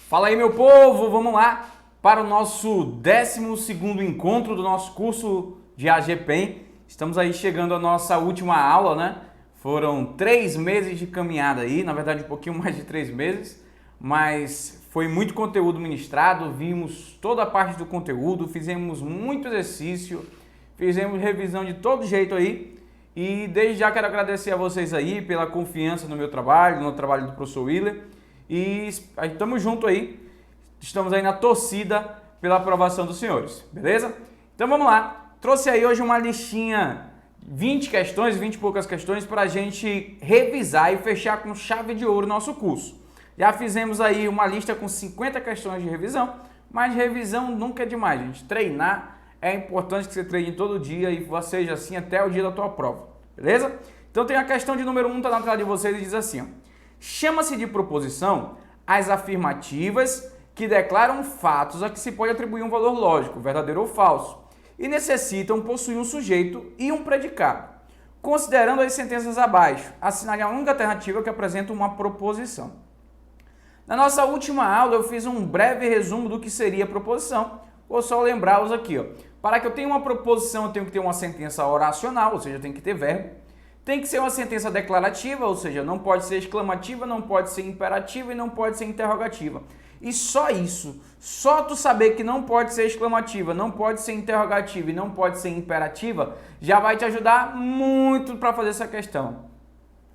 Fala aí, meu povo, vamos lá para o nosso 12º encontro do nosso curso de AGPEM. Estamos aí chegando à nossa última aula, né? Foram 3 meses de caminhada aí, na verdade um pouquinho mais de 3 meses, mas foi muito conteúdo ministrado, vimos toda a parte do conteúdo, fizemos muito exercício, fizemos revisão de todo jeito aí. E desde já quero agradecer a vocês aí pela confiança no meu trabalho, no trabalho do professor Willer. E estamos juntos aí, estamos aí na torcida pela aprovação dos senhores, beleza? Então vamos lá, trouxe aí hoje uma listinha, 20 questões, 20 e poucas questões para a gente revisar e fechar com chave de ouro o nosso curso. Já fizemos aí uma lista com 50 questões de revisão, mas revisão nunca é demais, gente. Treinar é importante que você treine todo dia e seja assim até o dia da tua prova, beleza? Então tem a questão de número 1, tá na tela de vocês e diz assim, ó. Chama-se de proposição as afirmativas que declaram fatos a que se pode atribuir um valor lógico, verdadeiro ou falso, e necessitam possuir um sujeito e um predicado. Considerando as sentenças abaixo, assinale a única alternativa que apresenta uma proposição. Na nossa última aula eu fiz um breve resumo do que seria proposição. Vou só lembrá-los aqui, ó. Para que eu tenha uma proposição, eu tenho que ter uma sentença oracional, ou seja, tem que ter verbo. Tem que ser uma sentença declarativa, ou seja, não pode ser exclamativa, não pode ser imperativa e não pode ser interrogativa. E só isso, só tu saber que não pode ser exclamativa, não pode ser interrogativa e não pode ser imperativa, já vai te ajudar muito para fazer essa questão.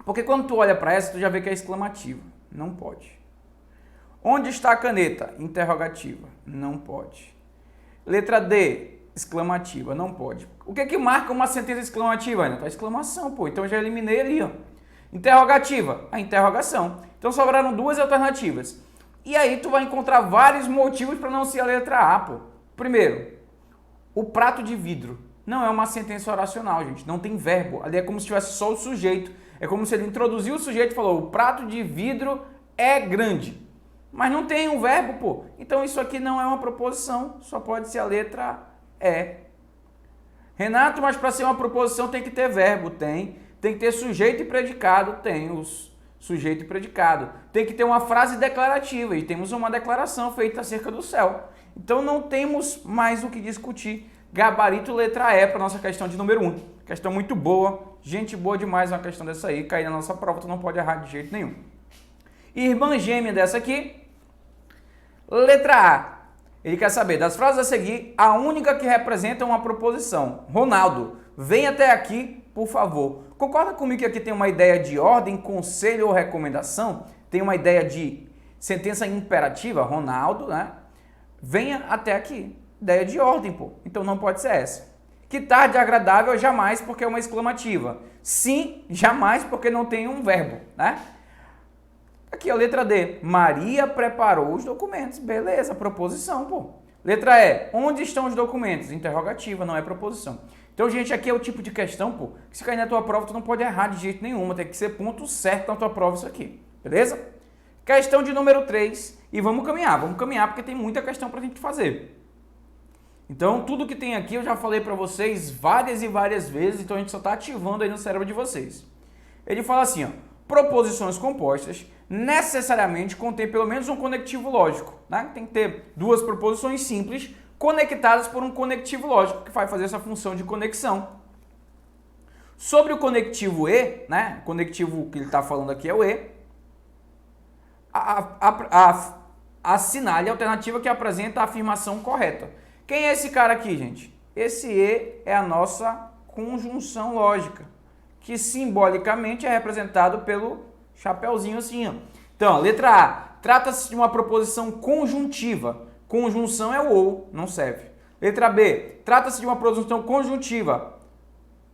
Porque quando tu olha para essa, tu já vê que é exclamativa. Não pode. Onde está a caneta? Interrogativa. Não pode. Letra D, exclamativa. Não pode. O que marca uma sentença exclamativa? A exclamação, pô. Então eu já eliminei ali, ó. Interrogativa, a interrogação. Então sobraram 2 alternativas. E aí tu vai encontrar vários motivos para não ser a letra A, pô. Primeiro, o prato de vidro. Não é uma sentença oracional, gente. Não tem verbo. Ali é como se tivesse só o sujeito. É como se ele introduziu o sujeito e falou, o prato de vidro é grande. Mas não tem um verbo, pô. Então isso aqui não é uma proposição, só pode ser a letra E. Renato, mas para ser uma proposição tem que ter verbo? Tem. Tem que ter sujeito e predicado? Tem os sujeito e predicado. Tem que ter uma frase declarativa, e temos uma declaração feita acerca do céu. Então não temos mais o que discutir. Gabarito letra E para nossa questão de número 1. Questão muito boa, gente boa demais uma questão dessa aí. Cair na nossa prova, tu não pode errar de jeito nenhum. Irmã gêmea dessa aqui. Letra A, ele quer saber, das frases a seguir, a única que representa uma proposição. Ronaldo, vem até aqui, por favor. Concorda comigo que aqui tem uma ideia de ordem, conselho ou recomendação? Tem uma ideia de sentença imperativa, Ronaldo, né? Venha até aqui. Ideia de ordem, pô. Então não pode ser essa. Que tarde agradável, jamais, porque é uma exclamativa. Sim, jamais, porque não tem um verbo, né? Aqui a letra D, Maria preparou os documentos. Beleza, proposição, pô. Letra E, onde estão os documentos? Interrogativa, não é proposição. Então, gente, aqui é o tipo de questão, pô, que se cair na tua prova, tu não pode errar de jeito nenhum. Tem que ser ponto certo na tua prova isso aqui. Beleza? Questão de número 3. E vamos caminhar porque tem muita questão pra gente fazer. Então, tudo que tem aqui eu já falei pra vocês várias e várias vezes, então a gente só tá ativando aí no cérebro de vocês. Ele fala assim, ó, proposições compostas necessariamente contém pelo menos um conectivo lógico, né? Tem que ter 2 proposições simples conectadas por um conectivo lógico que vai fazer essa função de conexão. Sobre o conectivo E, né? O conectivo que ele está falando aqui é o E. Assinale a alternativa que apresenta a afirmação correta. Quem é esse cara aqui, gente? Esse E é a nossa conjunção lógica, que simbolicamente é representado pelo chapeuzinho assim, ó. Então, letra A, trata-se de uma proposição conjuntiva. Conjunção é o ou, não serve. Letra B, trata-se de uma proposição conjuntiva.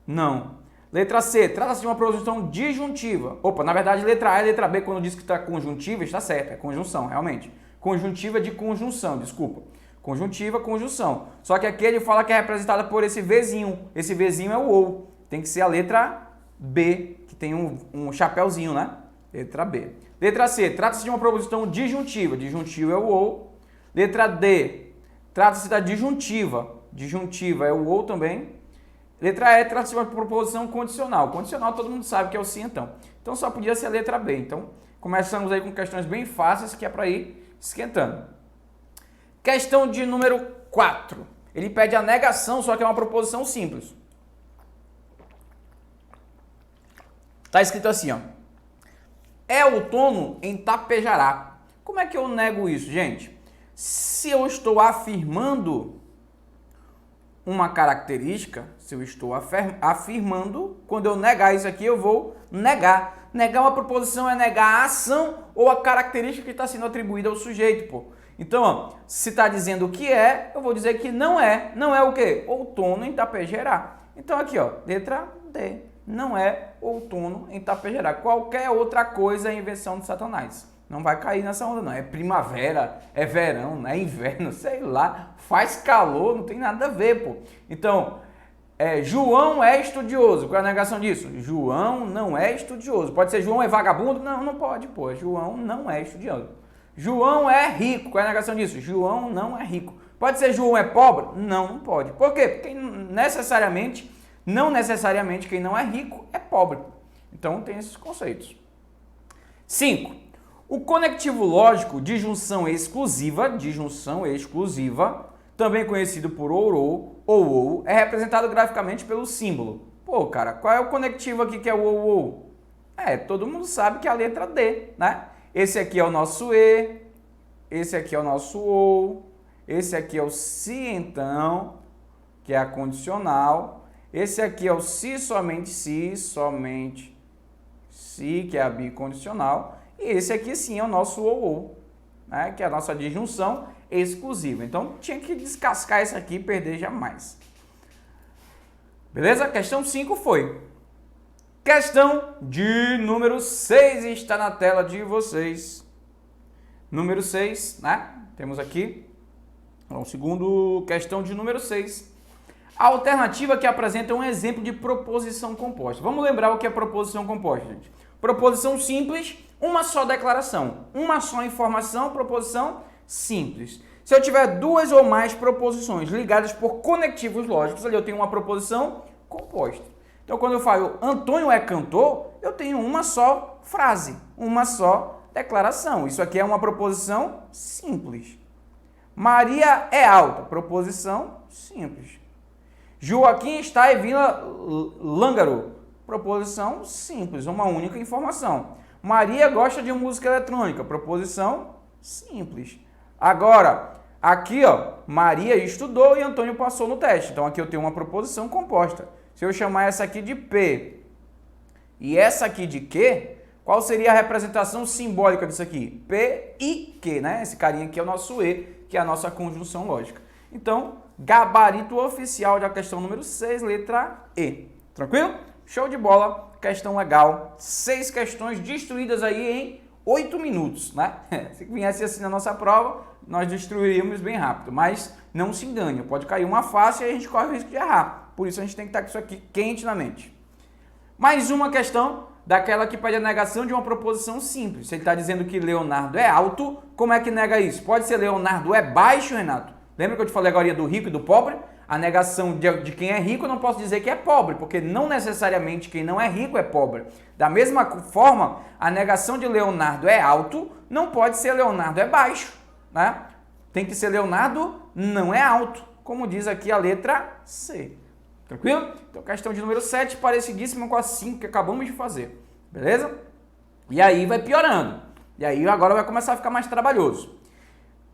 Não. Letra C, trata-se de uma proposição disjuntiva. Opa, na verdade, letra A e letra B, quando diz que está conjuntiva, está certo, é conjunção, realmente. Conjuntiva de conjunção, desculpa. Conjuntiva, conjunção. Só que aqui ele fala que é representada por esse Vzinho. Esse Vzinho é o ou. Tem que ser a letra B, que tem um chapeuzinho, né? Letra B. Letra C, trata-se de uma proposição disjuntiva. Disjuntivo é o ou. Letra D, trata-se da disjuntiva. Disjuntiva é o ou também. Letra E, trata-se de uma proposição condicional. Condicional todo mundo sabe que é o sim, então. Então só podia ser a letra B. Então começamos aí com questões bem fáceis, que é para ir esquentando. Questão de número 4. Ele pede a negação, só que é uma proposição simples. Está escrito assim, ó. É outono em Tapejará. Como é que eu nego isso, gente? Se eu estou afirmando uma característica, se eu estou afirmando, quando eu negar isso aqui, eu vou negar. Negar uma proposição é negar a ação ou a característica que está sendo atribuída ao sujeito, pô. Então, ó, se está dizendo o que é, eu vou dizer que não é. Não é o quê? Outono em Tapejará. Então, aqui, ó, letra D. Não é outono em Tapejará. Qualquer outra coisa é invenção de Satanás. Não vai cair nessa onda, não. É primavera, é verão, é inverno, sei lá. Faz calor, não tem nada a ver, pô. Então, João é estudioso. Qual é a negação disso? João não é estudioso. Pode ser João é vagabundo? Não, não pode, pô. João não é estudioso. João é rico. Qual é a negação disso? João não é rico. Pode ser João é pobre? Não, não pode. Por quê? Porque não necessariamente quem não é rico é pobre. Então tem esses conceitos. 5. O conectivo lógico de junção exclusiva, também conhecido por ou, é representado graficamente pelo símbolo. Pô, cara, qual é o conectivo aqui que é o ou? Todo mundo sabe que é a letra D, né? Esse aqui é o nosso E, esse aqui é o nosso OU, esse aqui é o se então, que é a condicional, esse aqui é o se, somente se, que é a bicondicional, e esse aqui sim é o nosso OU, né, que é a nossa disjunção exclusiva. Então tinha que descascar isso aqui e perder jamais. Beleza? Questão 5 foi. Questão de número 6 está na tela de vocês. Número 6, né? Temos aqui, questão de número 6. A alternativa que apresenta um exemplo de proposição composta. Vamos lembrar o que é proposição composta, gente. Proposição simples, uma só declaração, uma só informação, proposição simples. Se eu tiver duas ou mais proposições ligadas por conectivos lógicos, ali eu tenho uma proposição composta. Então, quando eu falo Antônio é cantor, eu tenho uma só frase, uma só declaração. Isso aqui é uma proposição simples. Maria é alta, proposição simples. Joaquim está em Vila Lângaro, proposição simples, uma única informação. Maria gosta de música eletrônica, proposição simples. Agora, aqui, ó, Maria estudou e Antônio passou no teste. Então, aqui eu tenho uma proposição composta. Se eu chamar essa aqui de P e essa aqui de Q, qual seria a representação simbólica disso aqui? P e Q, né? Esse carinha aqui é o nosso E, que é a nossa conjunção lógica. Então, gabarito oficial da questão número 6, letra E. Tranquilo? Show de bola, questão legal. 6 questões destruídas aí em 8 minutos, né? Se viesse assim na nossa prova, nós destruiríamos bem rápido. Mas não se engane, pode cair uma fácil e a gente corre o risco de errar. Por isso a gente tem que estar com isso aqui quente na mente. Mais uma questão daquela que pede a negação de uma proposição simples. Se ele está dizendo que Leonardo é alto, como é que nega isso? Pode ser Leonardo é baixo, Renato? Lembra que eu te falei agora do rico e do pobre? A negação de quem é rico eu não posso dizer que é pobre, porque não necessariamente quem não é rico é pobre. Da mesma forma, a negação de Leonardo é alto não pode ser Leonardo é baixo, né? Tem que ser Leonardo não é alto, como diz aqui a letra C. Tranquilo? Então, questão de número 7, parecidíssima com a 5 que acabamos de fazer. Beleza? E aí vai piorando. E aí agora vai começar a ficar mais trabalhoso.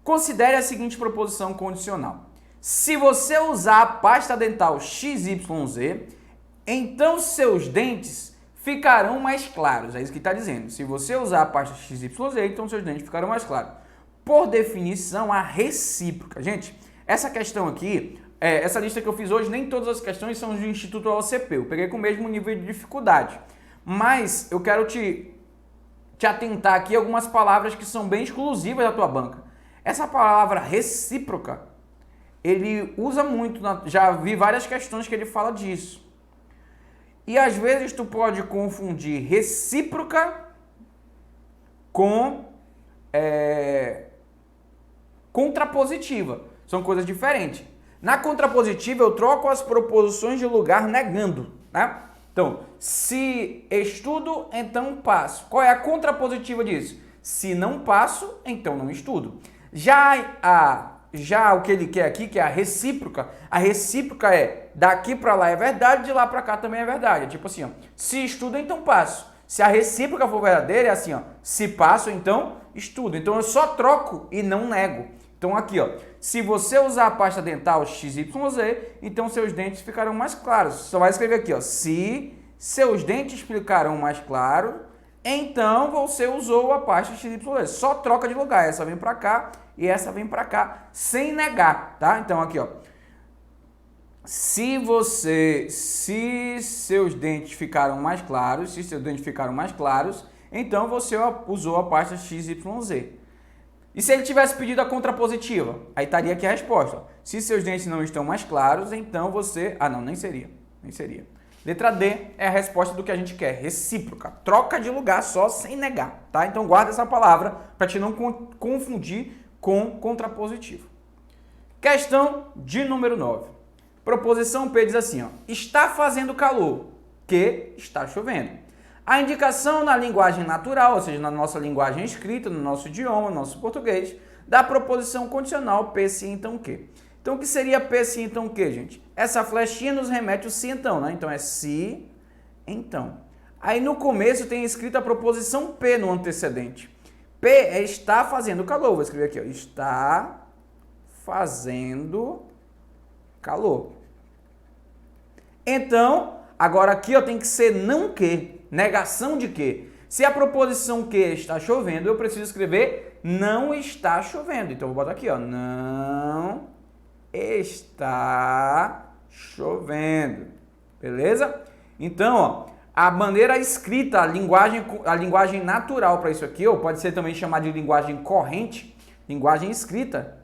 Considere a seguinte proposição condicional. Se você usar a pasta dental XYZ, então seus dentes ficarão mais claros. É isso que está dizendo. Se você usar a pasta XYZ, então seus dentes ficarão mais claros. Por definição, a recíproca. Gente, essa questão aqui, essa lista que eu fiz hoje, nem todas as questões são do Instituto OCP. Eu peguei com o mesmo nível de dificuldade. Mas eu quero te atentar aqui a algumas palavras que são bem exclusivas da tua banca. Essa palavra recíproca, ele usa muito, já vi várias questões que ele fala disso. E às vezes tu pode confundir recíproca com contrapositiva. São coisas diferentes. Na contrapositiva eu troco as proposições de lugar negando, né? Então, se estudo, então passo. Qual é a contrapositiva disso? Se não passo, então não estudo. Já o que ele quer aqui, que é a recíproca é daqui para lá é verdade, de lá para cá também é verdade. É tipo assim, ó, se estudo, então passo. Se a recíproca for verdadeira, é assim, ó, se passo, então estudo. Então eu só troco e não nego. Então aqui, ó, se você usar a pasta dental XYZ, então seus dentes ficarão mais claros. Só vai escrever aqui, ó, se seus dentes ficarão mais claros, então você usou a pasta XYZ. Só troca de lugar. Essa vem para cá e essa vem para cá, sem negar, tá? Então aqui, ó, se seus dentes ficaram mais claros, então você usou a pasta XYZ. E se ele tivesse pedido a contrapositiva? Aí estaria aqui a resposta. Se seus dentes não estão mais claros, então você... Ah, não, nem seria. Letra D é a resposta do que a gente quer, recíproca. Troca de lugar só, sem negar, tá? Então guarda essa palavra para te não confundir com contrapositivo. Questão de número 9. Proposição P diz assim, ó, está fazendo calor, que está chovendo. A indicação na linguagem natural, ou seja, na nossa linguagem escrita, no nosso idioma, no nosso português, da proposição condicional P se então que. Então, o que seria P se então que, gente? Essa flechinha nos remete ao se então, né? Então, é se então. Aí, no começo, tem escrito a proposição P no antecedente. P é está fazendo calor. Vou escrever aqui, ó. Está fazendo calor. Então, agora aqui, ó, tem que ser não que. Negação de que. Se a proposição que está chovendo, eu preciso escrever não está chovendo. Então, eu vou botar aqui, ó. Não está chovendo. Beleza? Então, ó, a maneira escrita, a linguagem natural para isso aqui, ou pode ser também chamada de linguagem corrente, linguagem escrita,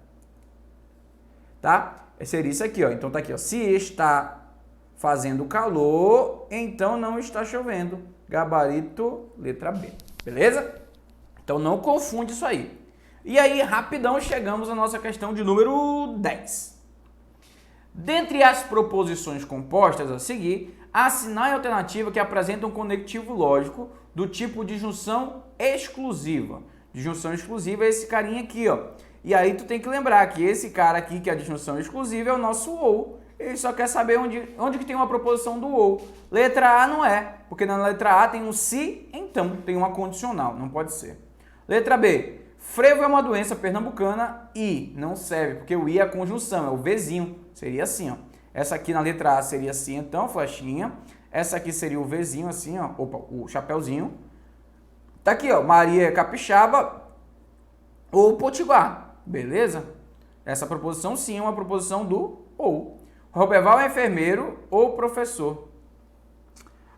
tá? Seria isso aqui, ó. Então, tá aqui, ó. Se está fazendo calor, então não está chovendo. Gabarito, letra B. Beleza? Então, não confunde isso aí. E aí, rapidão, chegamos à nossa questão de número 10. Dentre as proposições compostas a seguir, assinale a alternativa que apresenta um conectivo lógico do tipo disjunção exclusiva. Disjunção exclusiva é esse carinha aqui, ó. E aí tu tem que lembrar que esse cara aqui, que é a disjunção exclusiva, é o nosso ou. Ele só quer saber onde que tem uma proposição do ou. Letra A não é, porque na letra A tem um se, então tem uma condicional, não pode ser. Letra B. Frevo é uma doença pernambucana e não serve, porque o i é a conjunção, é o Vzinho. Seria assim, ó. Essa aqui na letra A seria assim, então, flechinha. Essa aqui seria o Vzinho, assim, ó. Opa, o chapéuzinho. Tá aqui, ó. Maria é capixaba ou potiguar. Beleza? Essa proposição, sim, é uma proposição do ou. Roberval é enfermeiro ou professor.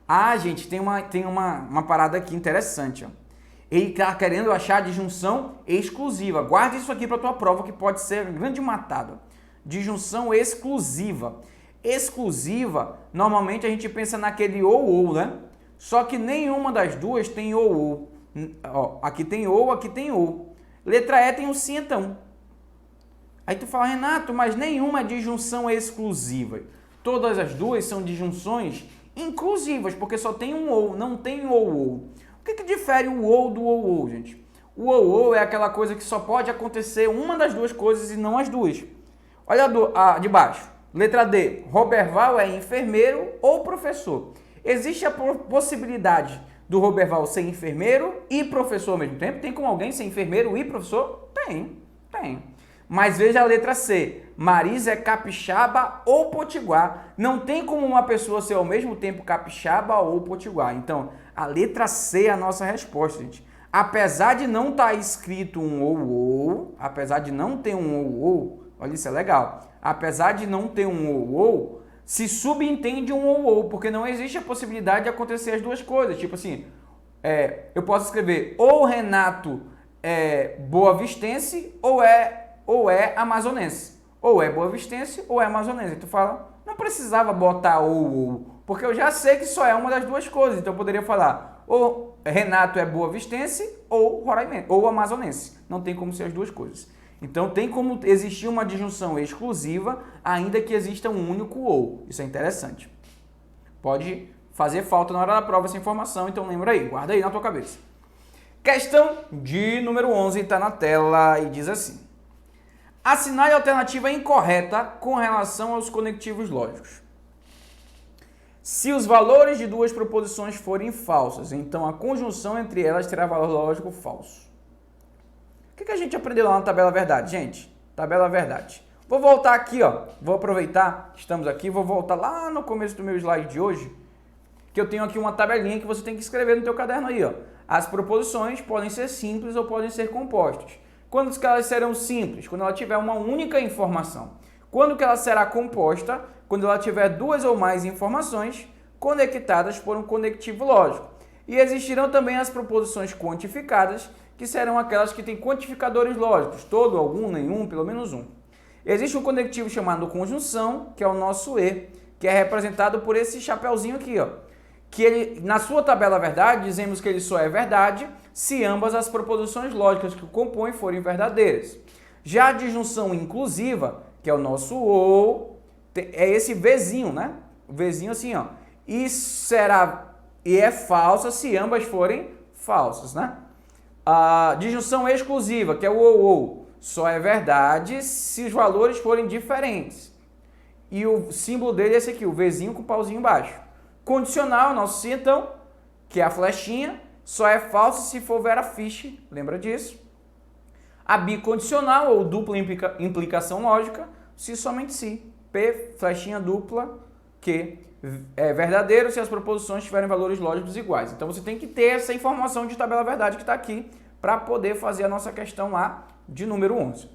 Ah, gente, tem uma parada aqui interessante, ó. Ele está querendo achar a disjunção exclusiva. Guarda isso aqui para a tua prova, que pode ser grande matada. Disjunção exclusiva. Exclusiva, normalmente a gente pensa naquele ou, né? Só que nenhuma das duas tem ou. Ó, aqui tem ou, aqui tem ou. Letra E tem o sim, então. Aí tu fala, Renato, mas nenhuma é disjunção exclusiva. Todas as duas são disjunções inclusivas, porque só tem um ou, não tem ou. O que difere o ou do ou, gente? O ou é aquela coisa que só pode acontecer uma das duas coisas e não as duas. Olha a de baixo. Letra D. Roberval é enfermeiro ou professor. Existe a possibilidade do Roberval ser enfermeiro e professor ao mesmo tempo? Tem como alguém ser enfermeiro e professor? Tem. Mas veja a letra C. Marisa é capixaba ou potiguar. Não tem como uma pessoa ser ao mesmo tempo capixaba ou potiguar. Então, a letra C é a nossa resposta, gente. Apesar de não estar escrito um ou, apesar de não ter um ou, olha, isso é legal. Apesar de não ter um ou, se subentende um ou, porque não existe a possibilidade de acontecer as duas coisas. Tipo assim, eu posso escrever ou Renato é boavistense ou é amazonense. Ou é boavistense ou é amazonense. Tu fala, não precisava botar ou, porque eu já sei que só é uma das duas coisas. Então eu poderia falar, ou Renato é boavistense ou roraimense, ou amazonense. Não tem como ser as duas coisas. Então tem como existir uma disjunção exclusiva, ainda que exista um único ou. Isso é interessante. Pode fazer falta na hora da prova essa informação, então lembra aí, guarda aí na tua cabeça. Questão de número 11 está na tela e diz assim. Assinale a alternativa incorreta com relação aos conectivos lógicos. Se os valores de duas proposições forem falsas, então a conjunção entre elas terá valor lógico falso. O que a gente aprendeu lá na tabela verdade, gente? Tabela verdade. Vou voltar aqui, ó. Vou aproveitar, estamos aqui, vou voltar lá no começo do meu slide de hoje, que eu tenho aqui uma tabelinha que você tem que escrever no teu caderno aí, ó. As proposições podem ser simples ou podem ser compostas. Quando que elas serão simples? Quando ela tiver uma única informação. Quando que ela será composta? Quando ela tiver duas ou mais informações conectadas por um conectivo lógico. E existirão também as proposições quantificadas, que serão aquelas que têm quantificadores lógicos, todo, algum, nenhum, pelo menos um. Existe um conectivo chamado conjunção, que é o nosso E, que é representado por esse chapeuzinho aqui, ó. Que ele, na sua tabela verdade, dizemos que ele só é verdade se ambas as proposições lógicas que o compõem forem verdadeiras. Já a disjunção inclusiva, que é o nosso OU, é esse Vzinho, né? O Vzinho assim, ó. E é falsa se ambas forem falsas, né? A disjunção exclusiva, que é o OU, só é verdade se os valores forem diferentes. E o símbolo dele é esse aqui, o Vzinho com o pauzinho embaixo. Condicional, nosso se então, que é a flechinha, só é falso se for vera fiche, lembra disso? A bicondicional, ou dupla implicação lógica, se somente se. P, flechinha dupla, que é verdadeiro se as proposições tiverem valores lógicos iguais. Então você tem que ter essa informação de tabela verdade que está aqui para poder fazer a nossa questão lá de número 11.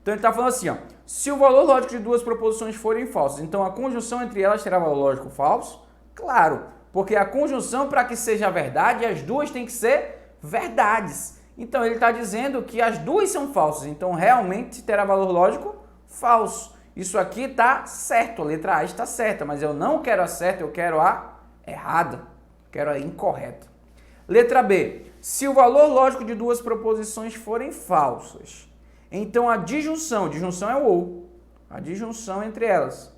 Então ele está falando assim, ó, se o valor lógico de duas proposições forem falsas, então a conjunção entre elas terá valor lógico falso? Claro, porque a conjunção, para que seja verdade, as duas têm que ser verdades. Então ele está dizendo que as duas são falsas, então realmente terá valor lógico falso. Isso aqui está certo, a letra A está certa, mas eu não quero a certa, eu quero a errada, quero a incorreta. Letra B, se o valor lógico de duas proposições forem falsas, então a disjunção é o OU, a disjunção entre elas,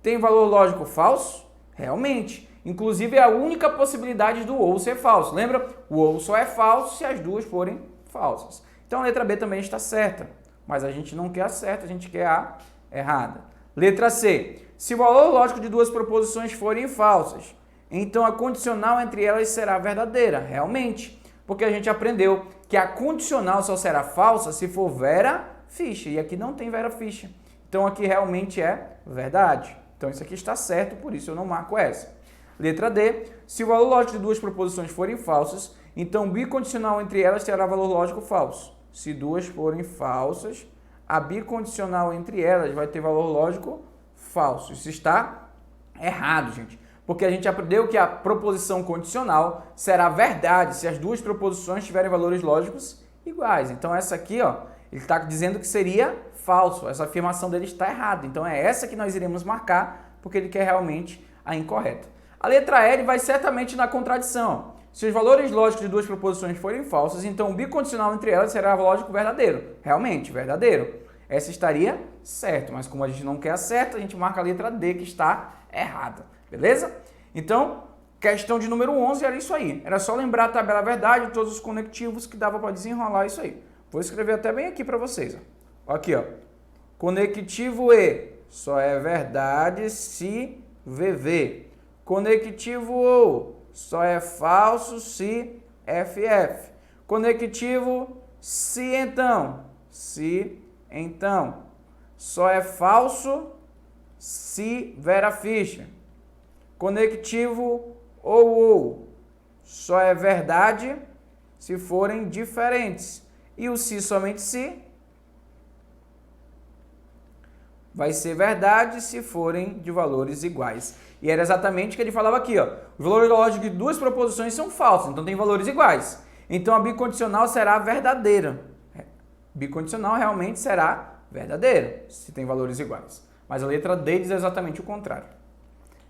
tem valor lógico falso? Realmente. Inclusive é a única possibilidade do OU ser falso. Lembra? O OU só é falso se as duas forem falsas. Então a letra B também está certa. Mas a gente não quer a certa, a gente quer a errada. Letra C. Se o valor lógico de duas proposições forem falsas, então a condicional entre elas será verdadeira. Realmente. Porque a gente aprendeu que a condicional só será falsa se for vera fiche. E aqui não tem vera fiche. Então aqui realmente é verdade. Então isso aqui está certo, por isso eu não marco essa. Letra D. Se o valor lógico de duas proposições forem falsas, então o bicondicional entre elas terá valor lógico falso. Se duas forem falsas, a bicondicional entre elas vai ter valor lógico falso. Isso está errado, gente. Porque a gente aprendeu que a proposição condicional será verdade se as duas proposições tiverem valores lógicos iguais. Então essa aqui, ó, ele está dizendo que seria falso. Essa afirmação dele está errada. Então é essa que nós iremos marcar, porque ele quer realmente a incorreta. A letra L vai certamente na contradição. Se os valores lógicos de duas proposições forem falsos, então o bicondicional entre elas será lógico verdadeiro. Realmente, verdadeiro. Essa estaria certo, mas como a gente não quer a certa, a gente marca a letra D que está errada. Beleza? Então, questão de número 11 era isso aí. Era só lembrar a tabela verdade, todos os conectivos que dava para desenrolar isso aí. Vou escrever até bem aqui para vocês. Ó. Aqui, ó. Conectivo E só é verdade se VV. Conectivo OU só é falso se FF. Conectivo se então, só é falso se vera fiche. Conectivo OU só é verdade se forem diferentes. E o se somente se vai ser verdade se forem de valores iguais. E era exatamente o que ele falava aqui, ó. Os valores lógicos de duas proposições são falsos, então tem valores iguais. Então a bicondicional será verdadeira. Bicondicional realmente será verdadeira, se tem valores iguais. Mas a letra D diz exatamente o contrário.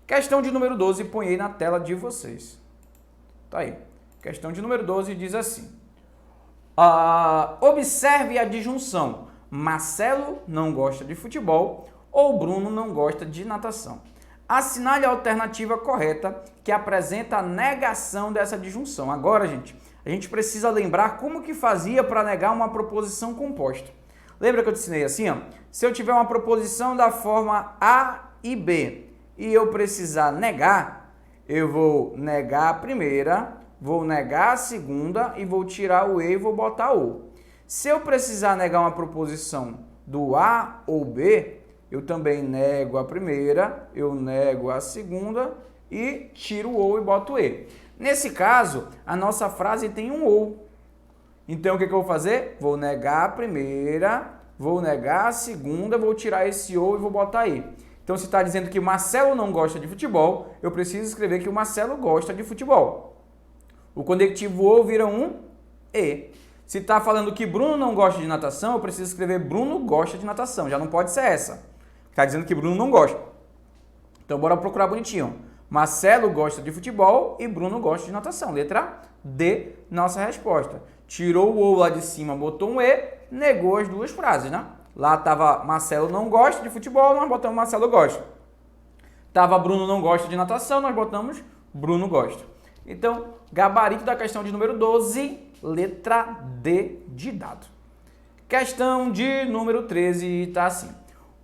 Questão de número 12, põe aí na tela de vocês. Tá aí. Questão de número 12 diz assim. Observe a disjunção. Marcelo não gosta de futebol ou Bruno não gosta de natação. Assinale a alternativa correta que apresenta a negação dessa disjunção. Agora, gente, a gente precisa lembrar como que fazia para negar uma proposição composta. Lembra que eu te ensinei assim? Ó? Se eu tiver uma proposição da forma A e B e eu precisar negar, eu vou negar a primeira, vou negar a segunda e vou tirar o E e vou botar o. Se eu precisar negar uma proposição do A ou B, eu também nego a primeira, eu nego a segunda e tiro o ou e boto o E. Nesse caso, a nossa frase tem um ou. Então, o que eu vou fazer? Vou negar a primeira, vou negar a segunda, vou tirar esse ou e vou botar E. Então, se está dizendo que o Marcelo não gosta de futebol, eu preciso escrever que o Marcelo gosta de futebol. O conectivo ou vira um E. Se está falando que Bruno não gosta de natação, eu preciso escrever Bruno gosta de natação. Já não pode ser essa. Está dizendo que Bruno não gosta. Então, bora procurar bonitinho. Marcelo gosta de futebol e Bruno gosta de natação. Letra D, nossa resposta. Tirou o ou lá de cima, botou um E, negou as duas frases, né? Lá estava Marcelo não gosta de futebol, nós botamos Marcelo gosta. Estava Bruno não gosta de natação, nós botamos Bruno gosta. Então, gabarito da questão de número 12, letra D de dado. Questão de número 13 está assim.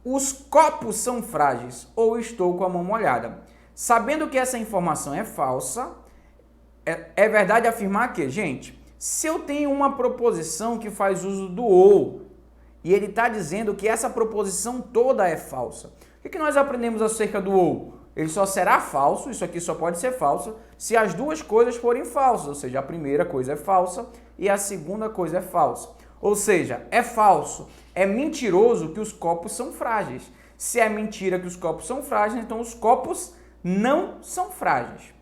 Os copos são frágeis ou estou com a mão molhada? Sabendo que essa informação é falsa, é verdade afirmar que, gente, se eu tenho uma proposição que faz uso do ou, e ele está dizendo que essa proposição toda é falsa, o que nós aprendemos acerca do ou? Ele só será falso, isso aqui só pode ser falso, se as duas coisas forem falsas, ou seja, a primeira coisa é falsa e a segunda coisa é falsa. Ou seja, é falso, é mentiroso que os copos são frágeis. Se é mentira que os copos são frágeis, então os copos não são frágeis.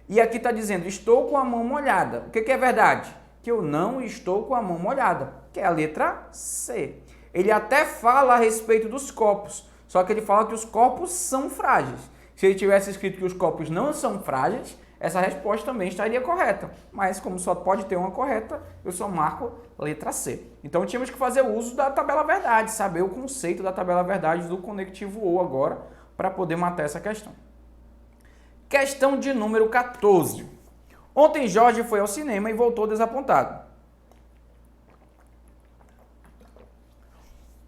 E aqui está dizendo, estou com a mão molhada. O que é verdade? Que eu não estou com a mão molhada, que é a letra C. Ele até fala a respeito dos copos, só que ele fala que os copos são frágeis. Se ele tivesse escrito que os copos não são frágeis, essa resposta também estaria correta. Mas como só pode ter uma correta, eu só marco letra C. Então tínhamos que fazer uso da tabela verdade, saber o conceito da tabela verdade do conectivo ou agora, para poder matar essa questão. Questão de número 14. Ontem Jorge foi ao cinema e voltou desapontado.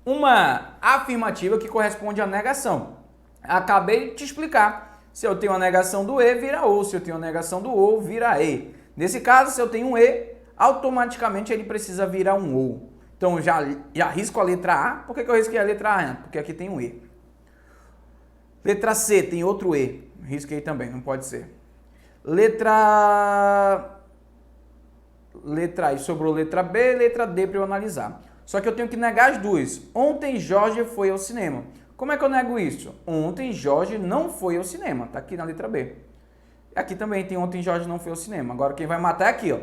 Uma afirmativa que corresponde à negação. Acabei de te explicar. Se eu tenho a negação do E, vira ou. Se eu tenho a negação do ou, vira E. Nesse caso, se eu tenho um E, automaticamente ele precisa virar um ou. Então, já risco a letra A. Por que eu risquei a letra A? Porque aqui tem um E. Letra C, tem outro E. Risquei também, não pode ser. Letra I, sobrou letra B, letra D para eu analisar. Só que eu tenho que negar as duas. Ontem Jorge foi ao cinema. Como é que eu nego isso? Ontem Jorge não foi ao cinema. Tá aqui na letra B. Aqui também tem ontem Jorge não foi ao cinema. Agora quem vai matar é aqui, ó.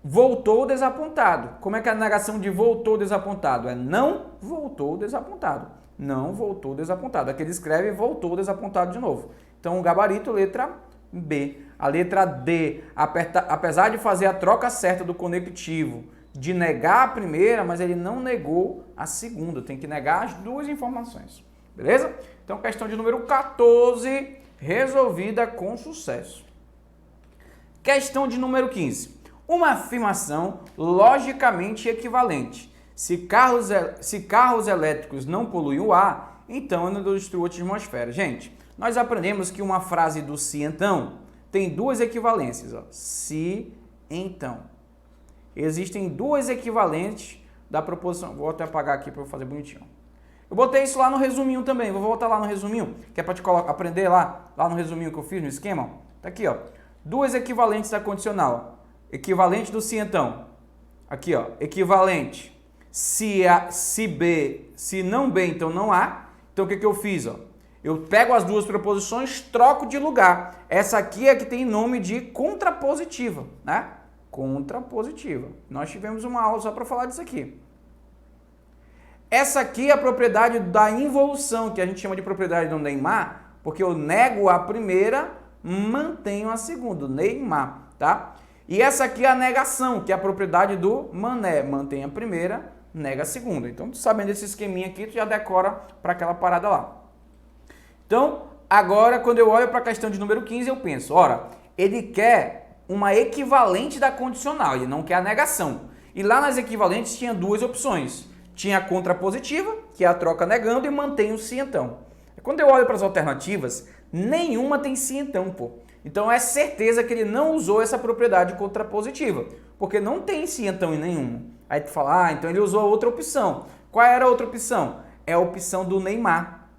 Voltou desapontado. Como é que é a negação de voltou desapontado? É não voltou desapontado. Não voltou desapontado. Aqui ele escreve voltou desapontado de novo. Então o gabarito, letra B. A letra D, apesar de fazer a troca certa do conectivo, de negar a primeira, mas ele não negou a segunda. Tem que negar as duas informações. Beleza? Então, questão de número 14, resolvida com sucesso. Questão de número 15. Uma afirmação logicamente equivalente. Se carros elétricos não poluem o ar, então eu não destruo a atmosfera. Gente, nós aprendemos que uma frase do se então tem duas equivalências. Ó. Se então. Existem duas equivalentes da proposição. Vou até apagar aqui para eu fazer bonitinho. Eu botei isso lá no resuminho também. Vou voltar lá no resuminho, que é para te aprender lá no resuminho que eu fiz no esquema. Tá aqui, ó. Duas equivalentes da condicional. Equivalente do se então. Aqui, ó. Equivalente. Se B, se não B, então não há. Então o que eu fiz, ó? Eu pego as duas preposições, troco de lugar. Essa aqui é que tem nome de contrapositiva, né? Contrapositiva. Nós tivemos uma aula só para falar disso aqui. Essa aqui é a propriedade da involução, que a gente chama de propriedade do Neymar, porque eu nego a primeira, mantenho a segunda, Neymar, tá? E essa aqui é a negação, que é a propriedade do Mané, mantém a primeira, nega a segunda. Então, sabendo esse esqueminha aqui, tu já decora para aquela parada lá. Então, agora, quando eu olho para a questão de número 15, eu penso, ora, ele quer uma equivalente da condicional, ele não quer a negação. E lá nas equivalentes tinha duas opções. Tinha a contrapositiva, que é a troca negando, e mantém o se então. Quando eu olho para as alternativas, nenhuma tem se então, pô. Então é certeza que ele não usou essa propriedade contrapositiva, porque não tem se então em nenhuma. Aí tu fala, então ele usou outra opção. Qual era a outra opção? É a opção do Neymar.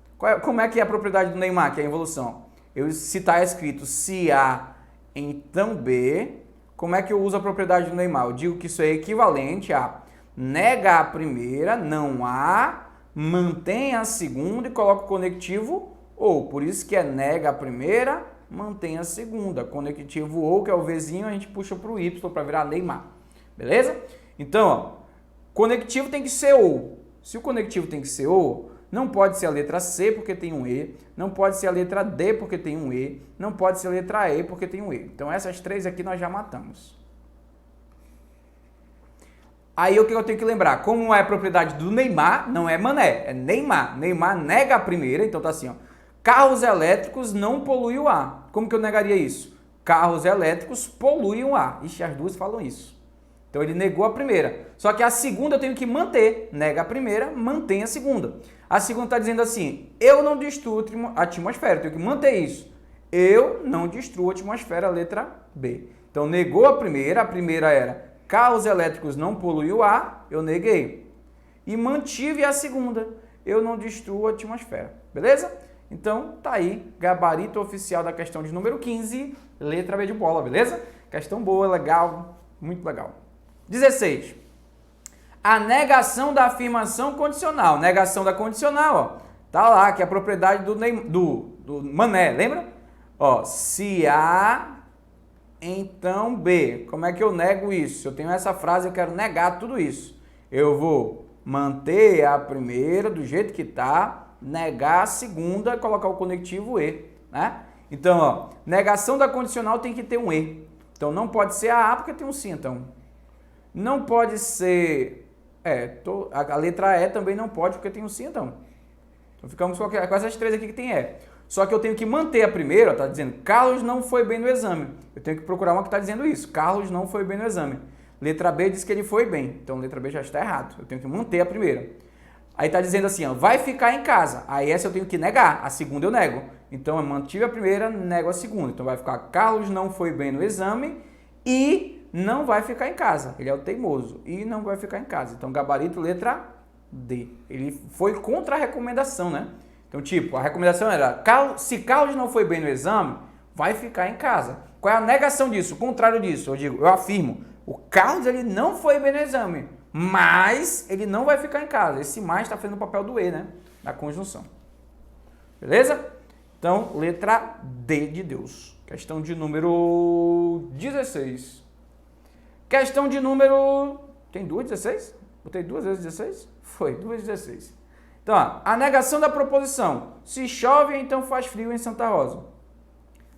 Como é que é a propriedade do Neymar, que é a involução? Se está escrito se A, então B, como é que eu uso a propriedade do Neymar? Eu digo que isso é equivalente a nega a primeira, não A, mantém a segunda e coloca o conectivo ou. Por isso que é nega a primeira, mantém a segunda. Conectivo ou, que é o Vzinho, a gente puxa para o Y para virar Neymar. Beleza? Então, ó, conectivo tem que ser ou. Se o conectivo tem que ser ou, não pode ser a letra C porque tem um E, não pode ser a letra D porque tem um E, não pode ser a letra E porque tem um E. Então essas três aqui nós já matamos. Aí o que eu tenho que lembrar? Como é a propriedade do Neymar, não é Mané, é Neymar. Neymar nega a primeira, então tá assim, ó. Carros elétricos não poluem o ar. Como que eu negaria isso? Carros elétricos poluem o ar. Ixi, as duas falam isso. Então ele negou a primeira. Só que a segunda eu tenho que manter. Nega a primeira, mantém a segunda. A segunda está dizendo assim, eu não destruo a atmosfera. Eu tenho que manter isso. Eu não destruo a atmosfera, letra B. Então negou a primeira era carros elétricos não poluem o ar, eu neguei. E mantive a segunda, eu não destruo a atmosfera. Beleza? Então tá aí, gabarito oficial da questão de número 15, letra B de bola, beleza? Questão boa, legal, muito legal. 16. A negação da afirmação condicional. Negação da condicional, ó. Tá lá, que é a propriedade do Mané, lembra? Ó, se A, então B. Como é que eu nego isso? Se eu tenho essa frase, eu quero negar tudo isso. Eu vou manter a primeira do jeito que tá, negar a segunda e colocar o conectivo E, né? Então, ó, negação da condicional tem que ter um E. Então, não pode ser a porque tem um sim, então. Não pode ser... a letra E também não pode porque tem um sim, então. Então, ficamos com essas três aqui que tem E. Só que eu tenho que manter a primeira, está dizendo Carlos não foi bem no exame. Eu tenho que procurar uma que está dizendo isso. Carlos não foi bem no exame. Letra B diz que ele foi bem. Então, letra B já está errado. Eu tenho que manter a primeira. Aí está dizendo assim, ó, vai ficar em casa. Aí essa eu tenho que negar. A segunda eu nego. Então, eu mantive a primeira, nego a segunda. Então, vai ficar Carlos não foi bem no exame e não vai ficar em casa. Ele é o teimoso. E não vai ficar em casa. Então, gabarito, letra D. Ele foi contra a recomendação, né? Então, tipo, a recomendação era, se Carlos não foi bem no exame, vai ficar em casa. Qual é a negação disso? O contrário disso, eu afirmo, o Carlos ele não foi bem no exame, mas ele não vai ficar em casa. Esse mais está fazendo o papel do E, né? Da conjunção. Beleza? Então, letra D de Deus. Questão de número 16. Questão de número... Tem duas 16? Botei duas vezes 16? Foi, duas 16. Então, ó, a negação da proposição. Se chove, então faz frio em Santa Rosa.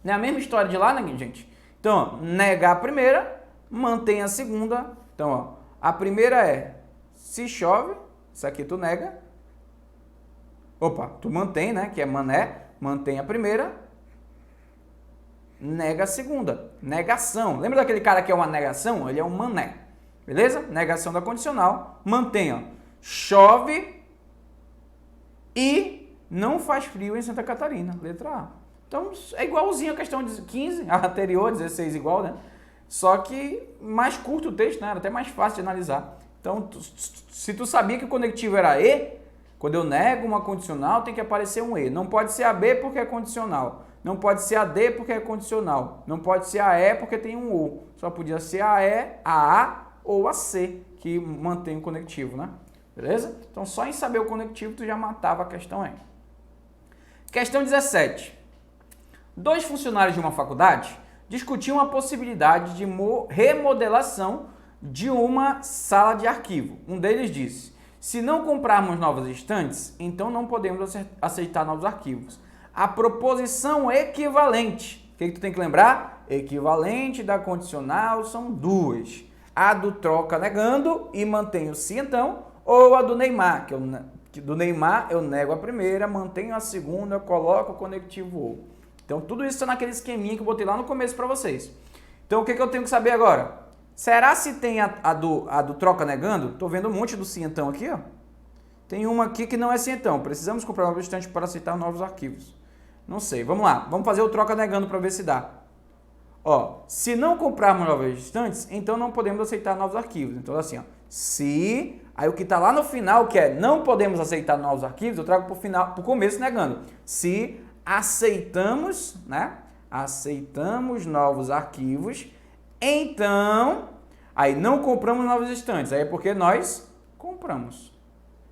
Não é a mesma história de lá, né, gente? Então, ó, nega a primeira, mantém a segunda. Então, ó, a primeira é se chove, isso aqui tu nega. Opa, tu mantém, né, que é mané, mantém a primeira, nega a segunda. Negação. Lembra daquele cara que é uma negação? Ele é um mané. Beleza? Negação da condicional. Mantém, ó. Chove e não faz frio em Santa Catarina, letra A. Então, é igualzinho a questão de 15, a anterior, 16 igual, né? Só que mais curto o texto, né? Era até mais fácil de analisar. Então, se tu sabia que o conectivo era E, quando eu nego uma condicional, tem que aparecer um E. Não pode ser a B porque é condicional. Não pode ser a D porque é condicional. Não pode ser a E porque tem um O. Só podia ser a E, a A ou a C, que mantém o conectivo, né? Beleza? Então, só em saber o conectivo, tu já matava a questão aí. Questão 17. Dois funcionários de uma faculdade discutiam a possibilidade de remodelação de uma sala de arquivo. Um deles disse, se não comprarmos novas estantes, então não podemos aceitar novos arquivos. A proposição equivalente, o que tu tem que lembrar? Equivalente da condicional são duas. A do troca negando e mantém o se então, ou a do Neymar, que do Neymar eu nego a primeira, mantenho a segunda, coloco o conectivo ou. Então tudo isso está naquele esqueminha que eu botei lá no começo para vocês. Então, o que eu tenho que saber agora? Será se tem a do troca negando? Estou vendo um monte do sim então aqui, ó. Tem uma aqui que não é sim então. Precisamos comprar novos instantes para aceitar novos arquivos. Não sei. Vamos lá. Vamos fazer o troca negando para ver se dá. Ó, se não comprarmos novas instantes, então não podemos aceitar novos arquivos. Então, assim, ó. Se... Aí o que está lá no final, que é não podemos aceitar novos arquivos, eu trago para o começo negando. Se aceitamos, né? Aceitamos novos arquivos, então, aí não compramos novos instantes. Aí é porque nós compramos.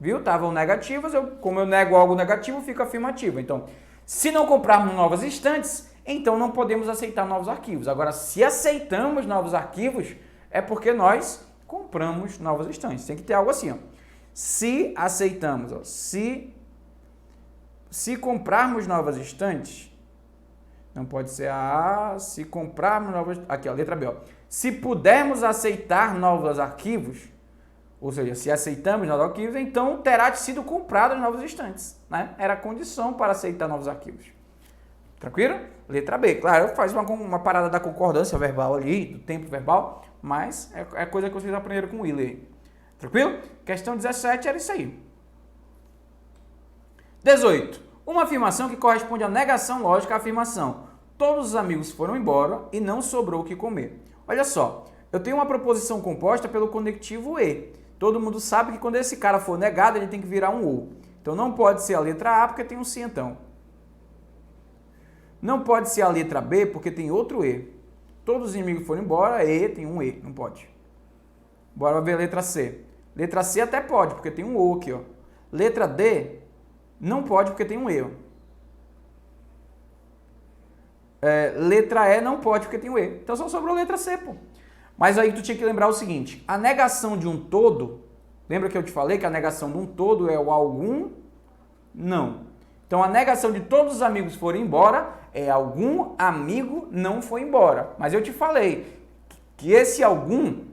Viu? Estavam negativas, como eu nego algo negativo, fica afirmativo. Então, se não comprarmos novas instantes, então não podemos aceitar novos arquivos. Agora, se aceitamos novos arquivos, é porque nós compramos novas instantes. Tem que ter algo assim, ó. Se aceitamos, ó, se comprarmos novas instantes, não pode ser se comprarmos novas... Aqui, ó, letra B, ó. Se pudermos aceitar novos arquivos, ou seja, se aceitamos novos arquivos, então terá sido comprado novos instantes, né? Era a condição para aceitar novos arquivos. Tranquilo? Letra B. Claro, faz uma parada da concordância verbal ali, do tempo verbal, mas é coisa que vocês aprenderam com o Willer. Tranquilo? Questão 17 era isso aí. 18. Uma afirmação que corresponde à negação lógica à afirmação. Todos os amigos foram embora e não sobrou o que comer. Olha só, eu tenho uma proposição composta pelo conectivo e. Todo mundo sabe que quando esse cara for negado, ele tem que virar um ou. Então não pode ser a letra A porque tem um sim então. Não pode ser a letra B porque tem outro E. Todos os inimigos foram embora, E tem um E, não pode. Bora ver a letra C. Letra C até pode, porque tem um O aqui, ó. Letra D não pode porque tem um E. Letra E não pode porque tem um E. Então só sobrou a letra C, pô. Mas aí tu tinha que lembrar o seguinte, a negação de um todo, lembra que eu te falei que a negação de um todo é o algum não. Então a negação de todos os amigos foram embora é algum amigo não foi embora. Mas eu te falei que esse algum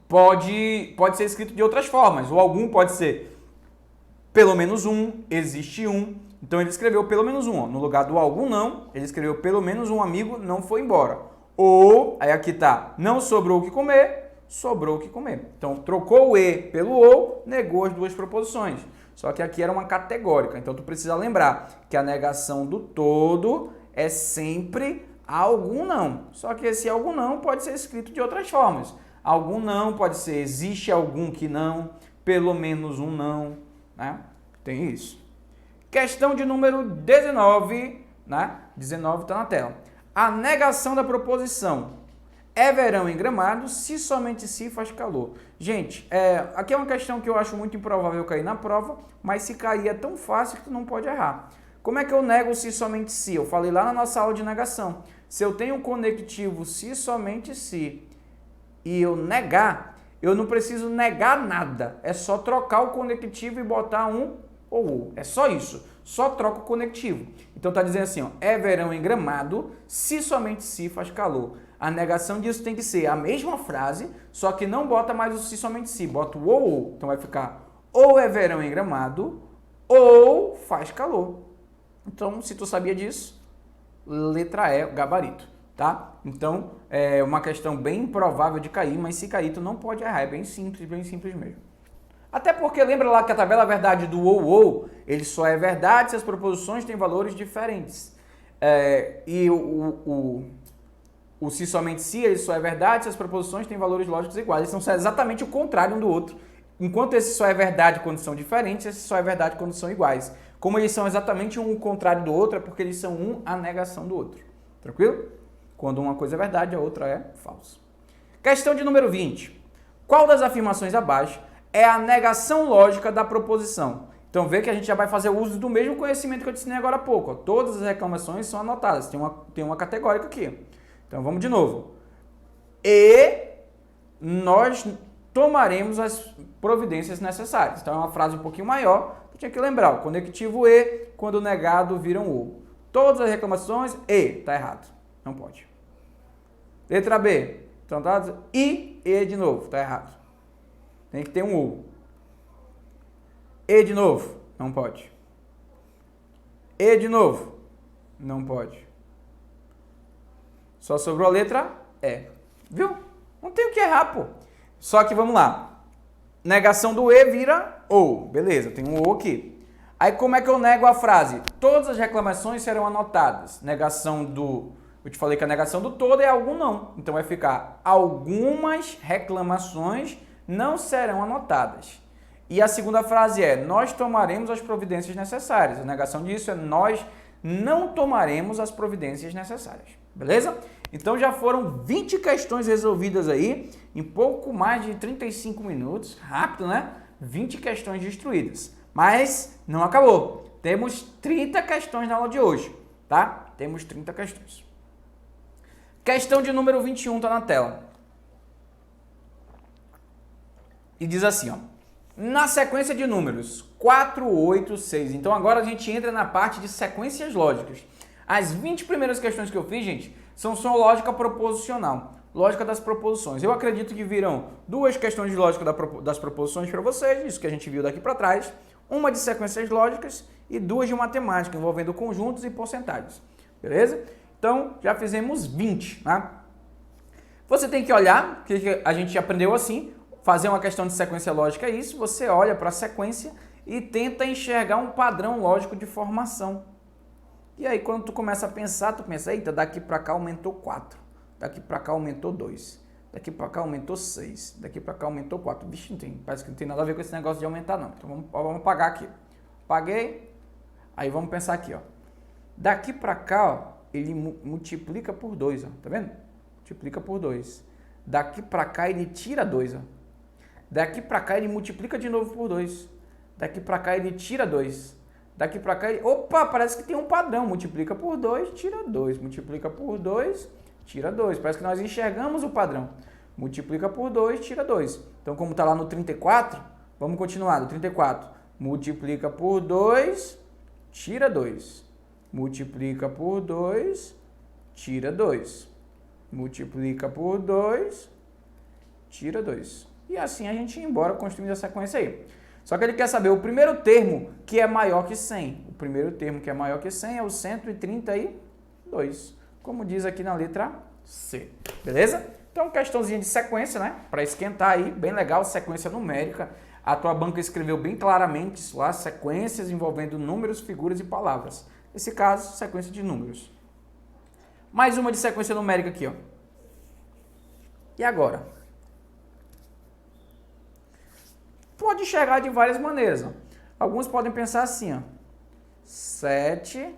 pode ser escrito de outras formas. O algum pode ser pelo menos um, existe um. Então ele escreveu pelo menos um. Ó. No lugar do algum não, ele escreveu pelo menos um amigo não foi embora. Ou, aí aqui tá, não sobrou o que comer, sobrou o que comer. Então trocou o E pelo ou, negou as duas proposições. Só que aqui era uma categórica, então tu precisa lembrar que a negação do todo é sempre algum não. Só que esse algum não pode ser escrito de outras formas. Algum não pode ser existe algum que não, pelo menos um não, né? Tem isso. Questão de número 19, né? 19 está na tela. A negação da proposição. É verão em Gramado se somente se faz calor. Gente, aqui é uma questão que eu acho muito improvável cair na prova, mas se cair é tão fácil que tu não pode errar. Como é que eu nego se somente se? Eu falei lá na nossa aula de negação. Se eu tenho um conectivo se somente se e eu negar, eu não preciso negar nada. É só trocar o conectivo e botar um ou. É só isso. Só troca o conectivo. Então tá dizendo assim, ó, é verão em Gramado se somente se faz calor. A negação disso tem que ser a mesma frase, só que não bota mais o se somente se, bota o ou. Então vai ficar ou é verão em Gramado ou faz calor. Então, se tu sabia disso, letra E, gabarito, tá? Então, é uma questão bem improvável de cair, mas se cair tu não pode errar, é bem simples mesmo. Até porque lembra lá que a tabela verdade do ou, ele só é verdade se as proposições têm valores diferentes. E o se somente se, ele só é verdade se as proposições têm valores lógicos iguais. Eles são exatamente o contrário um do outro. Enquanto esse só é verdade quando são diferentes, esse só é verdade quando são iguais. Como eles são exatamente um o contrário do outro, é porque eles são um a negação do outro. Tranquilo? Quando uma coisa é verdade, a outra é falsa. Questão de número 20. Qual das afirmações abaixo é a negação lógica da proposição? Então, vê que a gente já vai fazer uso do mesmo conhecimento que eu te ensinei agora há pouco. Ó. Todas as reclamações são anotadas. Tem uma categórica aqui. Então, vamos de novo. E nós tomaremos as providências necessárias. Então, é uma frase um pouquinho maior. Tu tinha que lembrar. O conectivo E, quando negado, vira um ou. Todas as reclamações, E. Tá errado. Não pode. Letra B. Então, tá? E de novo. Tá errado. Tem que ter um ou. E de novo. Não pode. E de novo. Não pode. Só sobrou a letra é. Viu? Não tem o que errar, pô. Só que vamos lá. Negação do E vira ou. Beleza, tem um ou aqui. Aí como é que eu nego a frase? Todas as reclamações serão anotadas. Negação do... Eu te falei que a negação do todo é algum não. Então vai ficar algumas reclamações não serão anotadas. E a segunda frase é nós tomaremos as providências necessárias. A negação disso é nós não tomaremos as providências necessárias. Beleza? Então já foram 20 questões resolvidas aí em pouco mais de 35 minutos. Rápido, né? 20 questões destruídas. Mas não acabou. Temos 30 questões na aula de hoje, tá? Temos 30 questões. Questão de número 21 está na tela. E diz assim, ó. Na sequência de números 4, 8, 6. Então agora a gente entra na parte de sequências lógicas. As 20 primeiras questões que eu fiz, gente, são só lógica proposicional. Lógica das proposições. Eu acredito que virão duas questões de lógica das proposições para vocês, isso que a gente viu daqui para trás. Uma de sequências lógicas e duas de matemática, envolvendo conjuntos e porcentagens. Beleza? Então, já fizemos 20, né? Você tem que olhar, o que a gente aprendeu assim, fazer uma questão de sequência lógica é isso, você olha para a sequência e tenta enxergar um padrão lógico de formação. E aí, quando tu começa a pensar, tu pensa, eita, daqui para cá aumentou 4, daqui para cá aumentou 2, daqui para cá aumentou 6, daqui para cá aumentou 4. Vixe, não tem, parece que não tem nada a ver com esse negócio de aumentar, não. Então, vamos apagar aqui. Paguei, aí vamos pensar aqui, ó. Daqui para cá, ó, ele multiplica por 2, ó, tá vendo? Multiplica por 2. Daqui para cá ele tira 2, ó. Daqui para cá ele multiplica de novo por 2. Daqui para cá ele tira 2. Daqui para cá ele... Opa, parece que tem um padrão. Multiplica por 2, tira 2. Multiplica por 2, tira 2. Parece que nós enxergamos o padrão. Multiplica por 2, tira 2. Então, como está lá no 34, vamos continuar. No 34, multiplica por 2, tira 2. Multiplica por 2, tira 2. Multiplica por 2, tira 2. E assim a gente ia embora construindo a sequência aí. Só que ele quer saber o primeiro termo que é maior que 100. O primeiro termo que é maior que 100 é o 132, como diz aqui na letra C. Beleza? Então, questãozinha de sequência, né? Para esquentar aí, bem legal, sequência numérica. A tua banca escreveu bem claramente isso lá, sequências envolvendo números, figuras e palavras. Nesse caso, sequência de números. Mais uma de sequência numérica aqui, ó. E agora? Pode enxergar de várias maneiras, ó. Alguns podem pensar assim, ó. 7,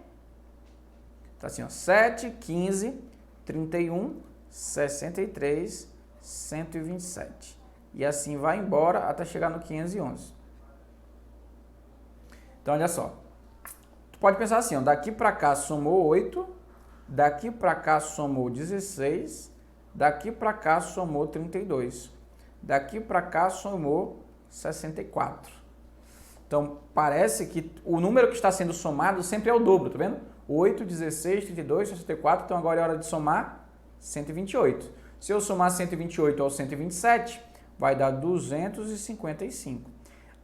tá assim, ó. 7, 15, 31, 63, 127. E assim vai embora até chegar no 511. Então, olha só. Tu pode pensar assim, ó. Daqui para cá somou 8, daqui para cá somou 16, daqui para cá somou 32, daqui para cá somou 64. Então, parece que o número que está sendo somado sempre é o dobro, tá vendo? 8, 16, 32, 64, então agora é hora de somar 128. Se eu somar 128 ao 127, vai dar 255.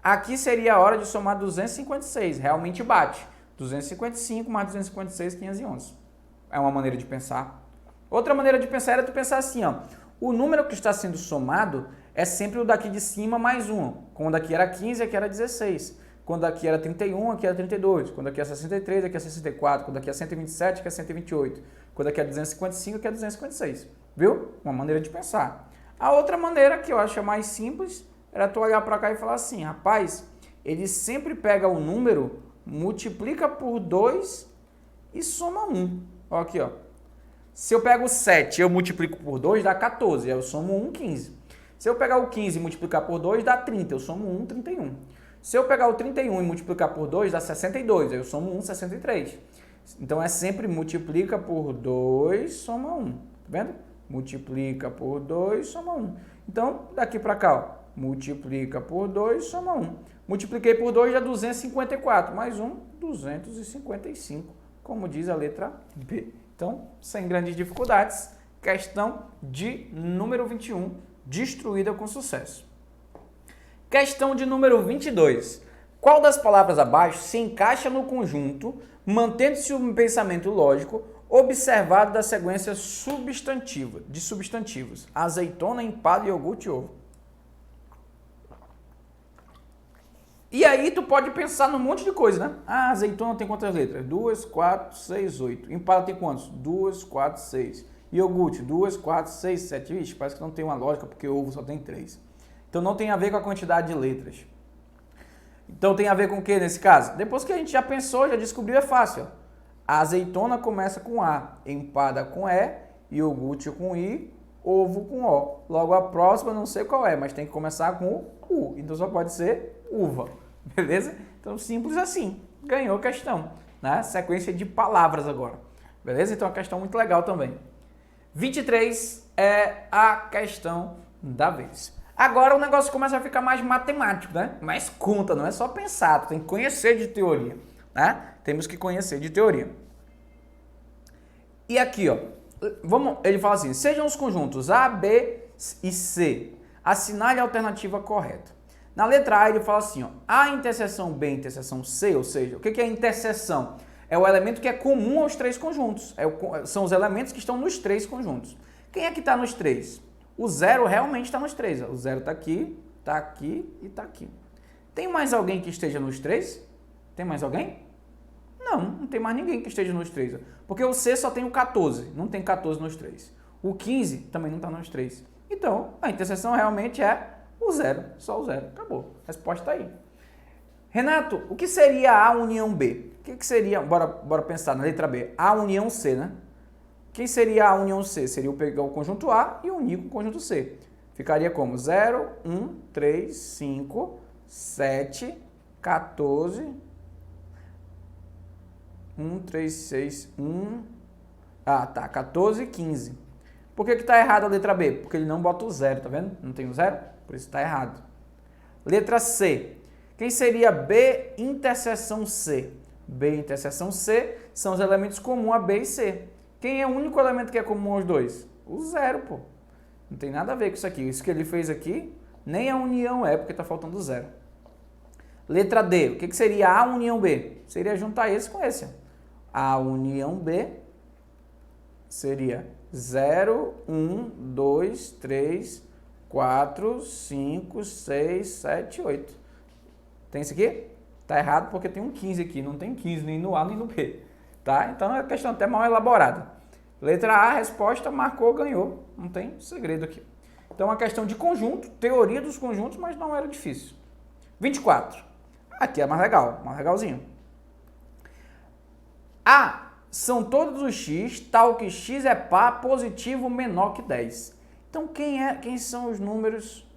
Aqui seria a hora de somar 256, realmente bate. 255 mais 256, 511. É uma maneira de pensar. Outra maneira de pensar era tu pensar assim, ó. O número que está sendo somado é sempre o daqui de cima mais 1. Quando aqui era 15, aqui era 16. Quando aqui era 31, aqui era 32. Quando aqui é 63, aqui é 64. Quando aqui é 127, aqui é 128. Quando aqui é 255, aqui é 256. Viu? Uma maneira de pensar. A outra maneira, que eu acho mais simples, era tu olhar para cá e falar assim, rapaz, ele sempre pega o número, multiplica por 2 e soma 1. Ó aqui, ó. Se eu pego o 7 e eu multiplico por 2, dá 14. Aí eu somo 1, 15. Se eu pegar o 15 e multiplicar por 2, dá 30. Eu somo 1, 31. Se eu pegar o 31 e multiplicar por 2, dá 62. Aí eu somo 1, 63. Então, é sempre multiplica por 2, soma 1. Tá vendo? Multiplica por 2, soma 1. Então, daqui para cá, ó, multiplica por 2, soma 1. Multipliquei por 2, dá 254. Mais 1, 255, como diz a letra B. Então, sem grandes dificuldades, questão de número 21, destruída com sucesso. Questão de número 22. Qual das palavras abaixo se encaixa no conjunto, mantendo-se um pensamento lógico observado da sequência substantiva, de substantivos: azeitona, empada, iogurte e ovo. E aí tu pode pensar num monte de coisa, né? Ah, azeitona tem quantas letras? 2, 4, 6, 8. Empada tem quantos? 2, 4, 6. Iogurte, 2, 4, 6, 7. Vixe, parece que não tem uma lógica, porque ovo só tem 3. Então não tem a ver com a quantidade de letras. Então tem a ver com o que nesse caso? Depois que a gente já pensou, já descobriu, é fácil. A azeitona começa com A, empada com E, iogurte com I, ovo com O. Logo a próxima não sei qual é, mas tem que começar com o U. Então só pode ser uva. Beleza? Então simples assim. Ganhou a questão. Né? Sequência de palavras agora. Beleza? Então é uma questão muito legal também. 23 é a questão da vez. Agora o negócio começa a ficar mais matemático, né? Mais conta, não é só pensar, tu tem que conhecer de teoria, né? Temos que conhecer de teoria. E aqui, ó, ele fala assim: sejam os conjuntos A, B e C. Assinale a alternativa correta. Na letra A ele fala assim, ó, A interseção B interseção C, ou seja, o que é interseção? É o elemento que é comum aos três conjuntos. São os elementos que estão nos três conjuntos. Quem é que está nos três? O zero realmente está nos três. Ó. O zero está aqui e está aqui. Tem mais alguém que esteja nos três? Tem mais alguém? Não tem mais ninguém que esteja nos três. Ó. Porque o C só tem o 14, não tem 14 nos três. O 15 também não está nos três. Então, a interseção realmente é o zero, só o zero. Acabou. A resposta está aí. Renato, o que seria A união B? O que seria, bora pensar na letra B, A união C, né? Quem seria A união C? Seria eu pegar o conjunto A e unir com o conjunto C. Ficaria como 0, 1, 3, 5, 7, 14, 1, 3, 6, 1, 14 e 15. Por que está errado a letra B? Porque ele não bota o zero, tá vendo? Não tem o zero? Por isso está errado. Letra C. Quem seria B interseção C? B interseção C são os elementos comuns a B e C. Quem é o único elemento que é comum aos dois? O zero, pô. Não tem nada a ver com isso aqui. Isso que ele fez aqui, nem a união é, porque está faltando zero. Letra D. O que seria A união B? Seria juntar esse com esse. A união B seria 0, 1, 2, 3, 4, 5, 6, 7, 8. Tem isso aqui? Tá errado porque tem um 15 aqui. Não tem 15 nem no A nem no B. Tá? Então é uma questão até mal elaborada. Letra A, resposta, marcou, ganhou. Não tem segredo aqui. Então é uma questão de conjunto, teoria dos conjuntos, mas não era difícil. 24. Aqui é mais legal, mais legalzinho. A são todos os x, tal que x é par positivo menor que 10. Então quem são os números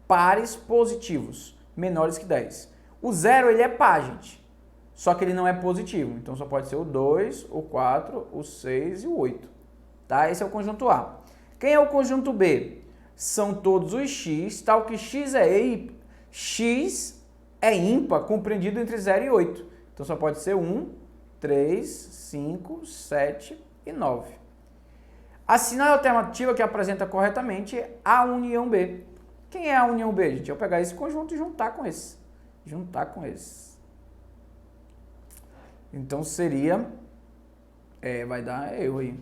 pares positivos menores que 10? O 0 ele é par, gente. Só que ele não é positivo. Então só pode ser o 2, o 4, o 6 e o 8. Tá? Esse é o conjunto A. Quem é o conjunto B? São todos os x, tal que x é ímpar, compreendido entre 0 e 8. Então só pode ser 1, 3, 5, 7 e 9. Assinale a alternativa que apresenta corretamente a união B. Quem é a união B, gente? Eu vou pegar esse conjunto e juntar com esse. Juntar com esse. Então seria... vai dar erro aí.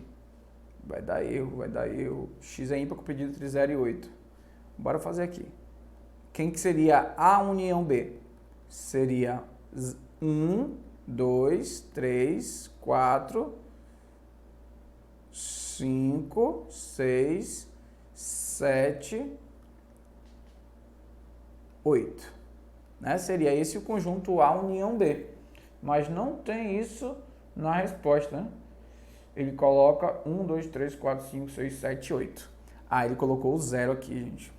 Vai dar erro. X é ímpar compreendido entre 0 e 8. Bora fazer aqui. Quem que seria a união B? Seria 1, 2, 3, 4, 5, 6, 7, 8. Né? Seria esse o conjunto A união B. Mas não tem isso na resposta. Né? Ele coloca 1, 2, 3, 4, 5, 6, 7, 8. Ele colocou o 0 aqui, gente.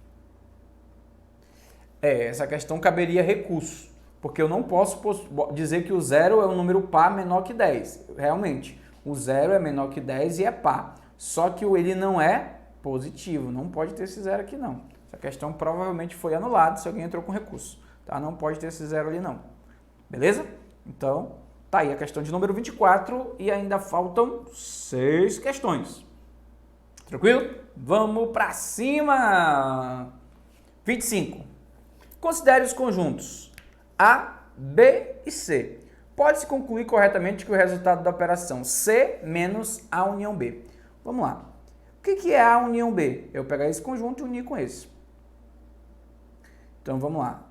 Essa questão caberia recurso. Porque eu não posso dizer que o 0 é um número par menor que 10. Realmente, o 0 é menor que 10 e é par. Só que ele não é positivo. Não pode ter esse 0 aqui, não. Essa questão provavelmente foi anulada se alguém entrou com recurso. Tá? Não pode ter esse 0 ali, não. Beleza? Então, tá aí a questão de número 24 e ainda faltam 6 questões. Tranquilo? Vamos para cima! 25. Considere os conjuntos A, B e C. pode-se concluir corretamente que o resultado da operação C menos A união B. Vamos lá. O que é A união B? Eu pegar esse conjunto e unir com esse. Então, vamos lá.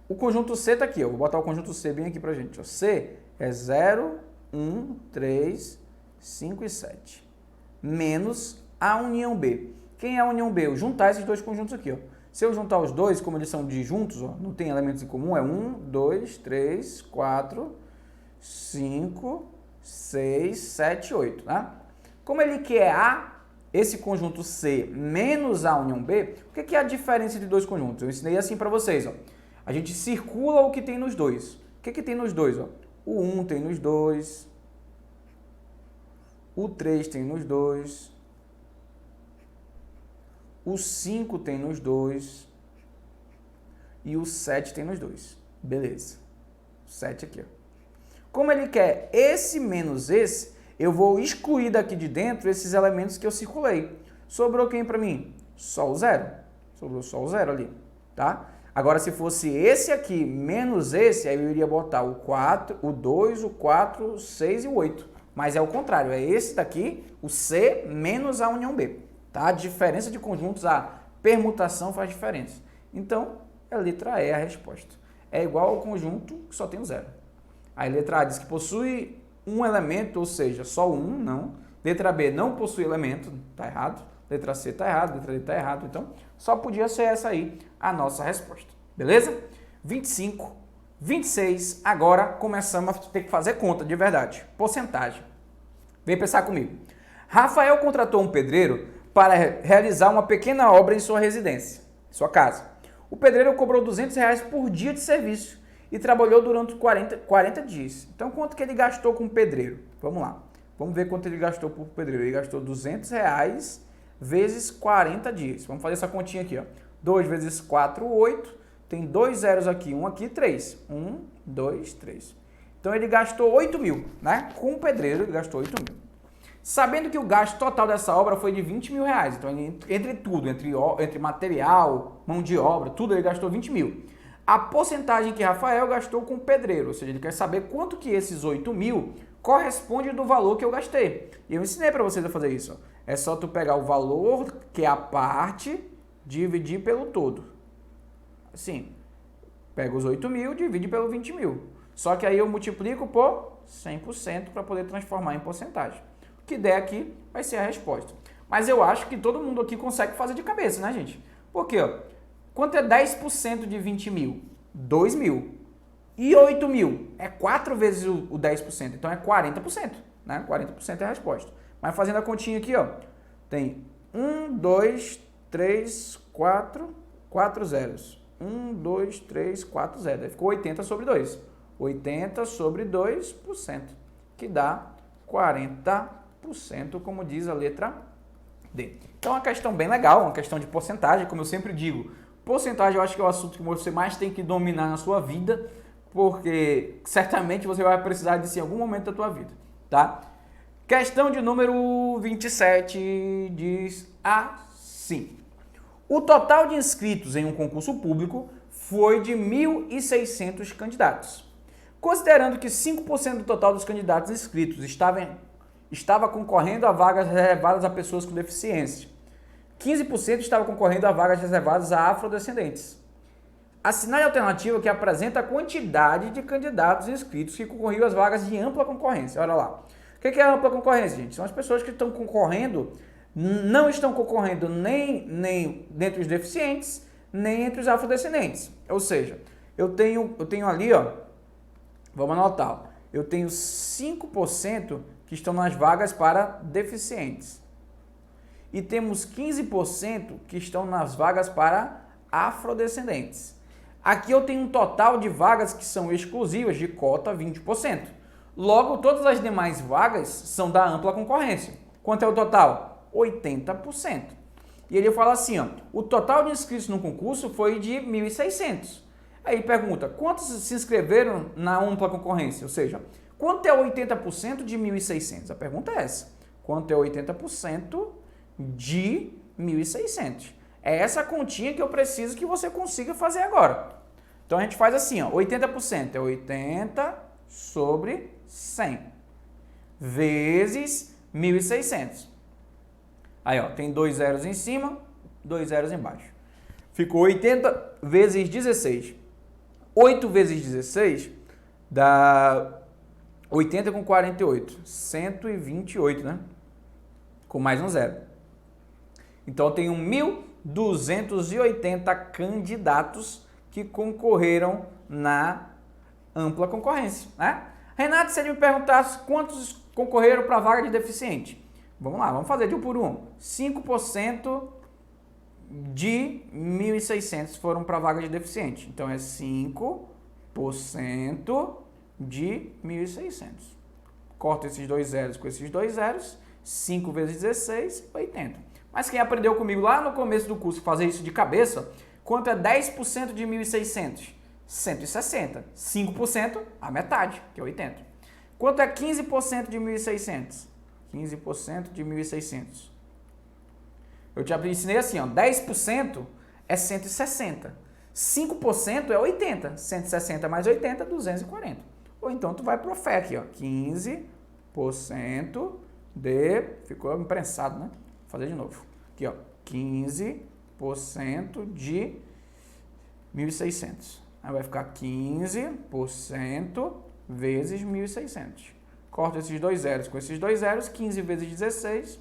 O conjunto C está aqui, ó. Vou botar o conjunto C bem aqui pra gente. Ó. C é 0, 1, 3, 5 e 7. Menos A união B. Quem é a união B? Eu juntar esses dois conjuntos aqui, ó. Se eu juntar os dois, como eles são disjuntos, ó, não tem elementos em comum, é 1, 2, 3, 4, 5, 6, 7, 8, tá? Como ele quer A, esse conjunto C menos A união B, o que é a diferença de dois conjuntos? Eu ensinei assim para vocês, ó. A gente circula o que tem nos dois. O que tem nos dois? Ó? O 1 tem nos dois, o 3 tem nos dois, o 5 tem nos dois e o 7 tem nos dois. Beleza. O 7 aqui, ó. Como ele quer esse menos esse, eu vou excluir daqui de dentro esses elementos que eu circulei. Sobrou quem para mim? Só o 0. Sobrou só o 0 ali, tá? Agora, se fosse esse aqui menos esse, aí eu iria botar o 4, o 2, o 4, o 6 e o 8. Mas é o contrário, é esse daqui, o C menos a união B. Tá? A diferença de conjuntos, a permutação faz diferença. Então, a letra E é a resposta. É igual ao conjunto que só tem o 0. Aí, letra A diz que possui um elemento, ou seja, só um, não. Letra B não possui elemento, tá errado. Letra C tá errado, letra D tá errado. Então, só podia ser essa aí a nossa resposta. Beleza? 25, 26, agora começamos a ter que fazer conta de verdade. Porcentagem. Vem pensar comigo. Rafael contratou um pedreiro para realizar uma pequena obra em sua residência, sua casa. O pedreiro cobrou R$200 por dia de serviço e trabalhou durante 40 dias. Então, quanto que ele gastou com o pedreiro? Vamos lá. Vamos ver quanto ele gastou por pedreiro. Ele gastou R$200 vezes 40 dias. Vamos fazer essa continha aqui, ó. 2 vezes 4, 8. Tem 2 zeros aqui, 1 aqui, 3. 1, 2, 3. Então, ele gastou 8 mil, né? Com o pedreiro, ele gastou 8 mil. Sabendo que o gasto total dessa obra foi de R$20 mil. Então, entre tudo, entre material, mão de obra, tudo, ele gastou 20 mil. A porcentagem que Rafael gastou com o pedreiro, ou seja, ele quer saber quanto que esses 8 mil corresponde do valor que eu gastei. E eu ensinei para vocês a fazer isso. Ó. É só tu pegar o valor, que é a parte, dividir pelo todo. Assim, pega os 8 mil, divide pelo 20 mil. Só que aí eu multiplico por 100% para poder transformar em porcentagem. O que der aqui vai ser a resposta. Mas eu acho que todo mundo aqui consegue fazer de cabeça, né, gente? Por quê? Ó? Quanto é 10% de 20 mil? 2 mil. E 8 mil? É 4 vezes o 10%. Então é 40%. Né? 40% é a resposta. Mas fazendo a continha aqui, ó, tem 1, 2, 3, 4 zeros. 1, 2, 3, 4 zeros. Aí ficou 80 sobre 2. 80 sobre 2%, que dá 40%, como diz a letra D. Então é uma questão bem legal, uma questão de porcentagem, como eu sempre digo. Porcentagem eu acho que é o assunto que você mais tem que dominar na sua vida, porque certamente você vai precisar disso em algum momento da tua vida, tá? Questão de número 27 diz assim. O total de inscritos em um concurso público foi de 1.600 candidatos. Considerando que 5% do total dos candidatos inscritos estava concorrendo a vagas reservadas a pessoas com deficiência, 15% estava concorrendo a vagas reservadas a afrodescendentes. Assinale a alternativa que apresenta a quantidade de candidatos inscritos que concorriam às vagas de ampla concorrência. Olha lá. O que é ampla concorrência, gente? São as pessoas que estão concorrendo, não estão concorrendo nem entre os deficientes, nem entre os afrodescendentes. Ou seja, eu tenho ali, ó, vamos anotar, ó, eu tenho 5% que estão nas vagas para deficientes. E temos 15% que estão nas vagas para afrodescendentes. Aqui eu tenho um total de vagas que são exclusivas de cota 20%. Logo, todas as demais vagas são da ampla concorrência. Quanto é o total? 80%. E ele fala assim, ó, o total de inscritos no concurso foi de 1.600. Aí pergunta, quantos se inscreveram na ampla concorrência? Ou seja, quanto é 80% de 1.600? A pergunta é essa. Quanto é 80% de 1.600? É essa continha que eu preciso que você consiga fazer agora. Então a gente faz assim, ó, 80% é 80 sobre 100 vezes 1.600. Aí, ó, tem 2 zeros em cima, 2 zeros embaixo. Ficou 80 vezes 16. 8 vezes 16 dá 80 com 48. 128, né? Com mais um zero. Então, eu tenho 1.280 candidatos que concorreram na ampla concorrência, né? Renato, se ele me perguntasse quantos concorreram para a vaga de deficiente. Vamos lá, vamos fazer de um por um. 5% de 1.600 foram para a vaga de deficiente. Então, é 5% de 1.600. Corta esses 2 zeros com esses 2 zeros. 5 vezes 16, 80. Mas quem aprendeu comigo lá no começo do curso fazer isso de cabeça, quanto é 10% de 1.600? 160. 5%, a metade, que é 80. Quanto é 15% de 1.600? 15% de 1.600. Eu te ensinei assim, ó, 10% é 160. 5% é 80. 160 mais 80, 240. Ou então tu vai pro Fé aqui, ó, 15% de... Ficou imprensado, né? Vou fazer de novo. Aqui, ó, 15% de 1.600. Aí vai ficar 15% vezes 1.600. Corta esses 2 zeros com esses 2 zeros, 15 vezes 16,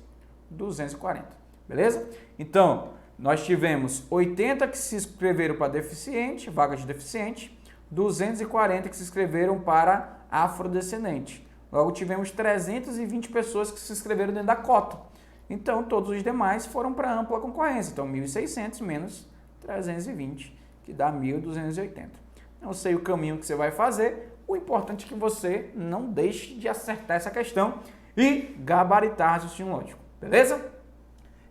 240. Beleza? Então, nós tivemos 80 que se inscreveram para deficiente, vaga de deficiente, 240 que se inscreveram para afrodescendente. Logo, tivemos 320 pessoas que se inscreveram dentro da cota. Então, todos os demais foram para ampla concorrência. Então, 1.600 menos 320, que dá 1.280. Não sei o caminho que você vai fazer, o importante é que você não deixe de acertar essa questão e gabaritar raciocínio lógico, beleza?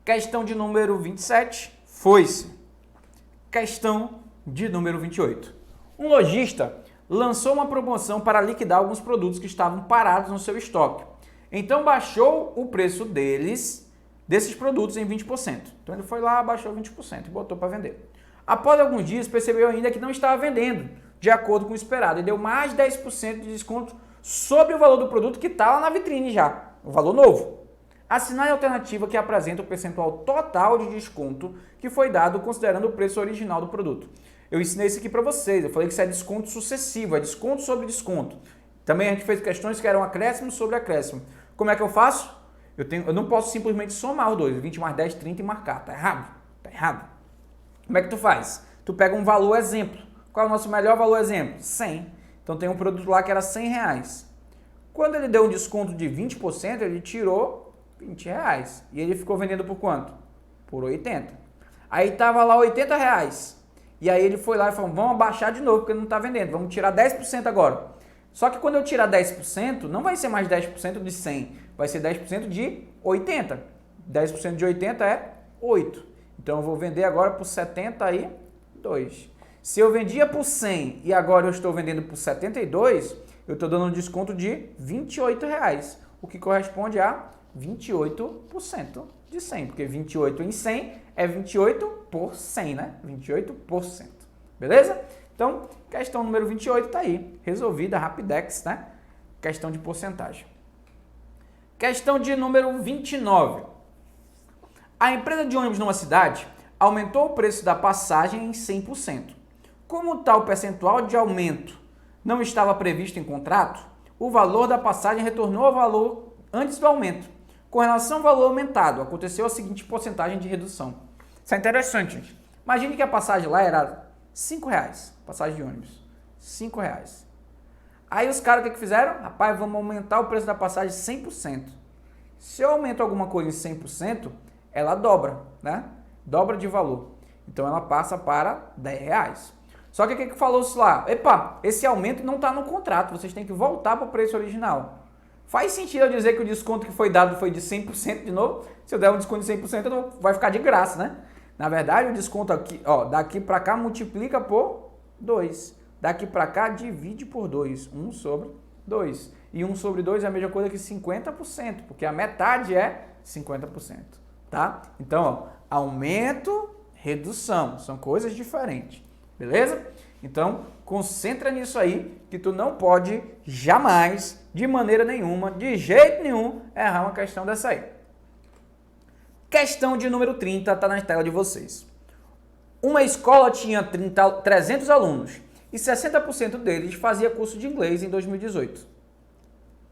Questão de número 27, foi-se. Questão de número 28. Um lojista lançou uma promoção para liquidar alguns produtos que estavam parados no seu estoque. Então, baixou o preço desses produtos em 20%. Então, ele foi lá, baixou 20% e botou para vender. Após alguns dias, percebeu ainda que não estava vendendo de acordo com o esperado e deu mais 10% de desconto sobre o valor do produto que está lá na vitrine já, o valor novo. Assinale a alternativa que apresenta o percentual total de desconto que foi dado considerando o preço original do produto. Eu ensinei isso aqui para vocês, eu falei que isso é desconto sucessivo, é desconto sobre desconto. Também a gente fez questões que eram acréscimo sobre acréscimo. Como é que eu faço? Eu não posso simplesmente somar os dois, 20 mais 10, 30 e marcar. Tá errado? Tá errado. Como é que tu faz? Tu pega um valor exemplo. Qual é o nosso melhor valor exemplo? 100. Então tem um produto lá que era 100 reais. Quando ele deu um desconto de 20%, ele tirou 20 reais. E ele ficou vendendo por quanto? Por 80. Aí estava lá 80 reais. E aí ele foi lá e falou, vamos abaixar de novo, porque não está vendendo. Vamos tirar 10% agora. Só que quando eu tirar 10%, não vai ser mais 10% de 100. Vai ser 10% de 80. 10% de 80 é 8. Então eu vou vender agora por 72. Se eu vendia por 100 e agora eu estou vendendo por 72, eu estou dando um desconto de 28 reais, o que corresponde a 28% de 100, porque 28 em 100 é 28 por 100, né? 28%. Beleza? Então, questão número 28 está aí, resolvida, rapidex, né? Questão de porcentagem. Questão de número 29. A empresa de ônibus numa cidade aumentou o preço da passagem em 100%. Como tal percentual de aumento não estava previsto em contrato, o valor da passagem retornou ao valor antes do aumento. Com relação ao valor aumentado, aconteceu a seguinte porcentagem de redução. Isso é interessante, gente. Imagine que a passagem lá era R$5, passagem de ônibus. R$5. Aí os caras o que fizeram? Rapaz, vamos aumentar o preço da passagem 100%. Se eu aumento alguma coisa em 100%, ela dobra, né? Dobra de valor. Então ela passa para R$10. Só que o que falou-se lá? Epa, esse aumento não está no contrato, vocês têm que voltar para o preço original. Faz sentido eu dizer que o desconto que foi dado foi de 100% de novo? Se eu der um desconto de 100%, vai ficar de graça, né? Na verdade, o desconto aqui, ó, daqui para cá multiplica por 2. Daqui para cá divide por 2. 1 sobre 2. E 1 sobre 2 é a mesma coisa que 50%, porque a metade é 50%. Tá? Então, ó, aumento, redução, são coisas diferentes. Beleza? Então, concentra nisso aí, que tu não pode jamais, de maneira nenhuma, de jeito nenhum, errar uma questão dessa aí. Questão de número 30 está na tela de vocês. Uma escola tinha 300 alunos e 60% deles fazia curso de inglês em 2018.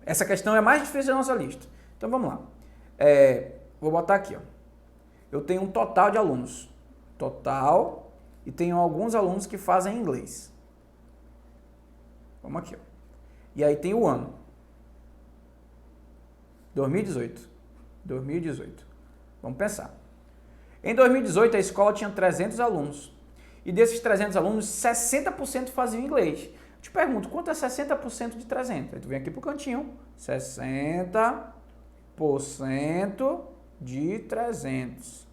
Essa questão é a mais difícil da nossa lista. Então vamos lá. Vou botar aqui, ó. Eu tenho um total de alunos. Total, e tenho alguns alunos que fazem inglês. Vamos aqui, ó. E aí tem o ano. 2018. 2018. Vamos pensar. Em 2018, a escola tinha 300 alunos. E desses 300 alunos, 60% faziam inglês. Eu te pergunto, quanto é 60% de 300? Aí tu vem aqui pro cantinho. 60% de 300.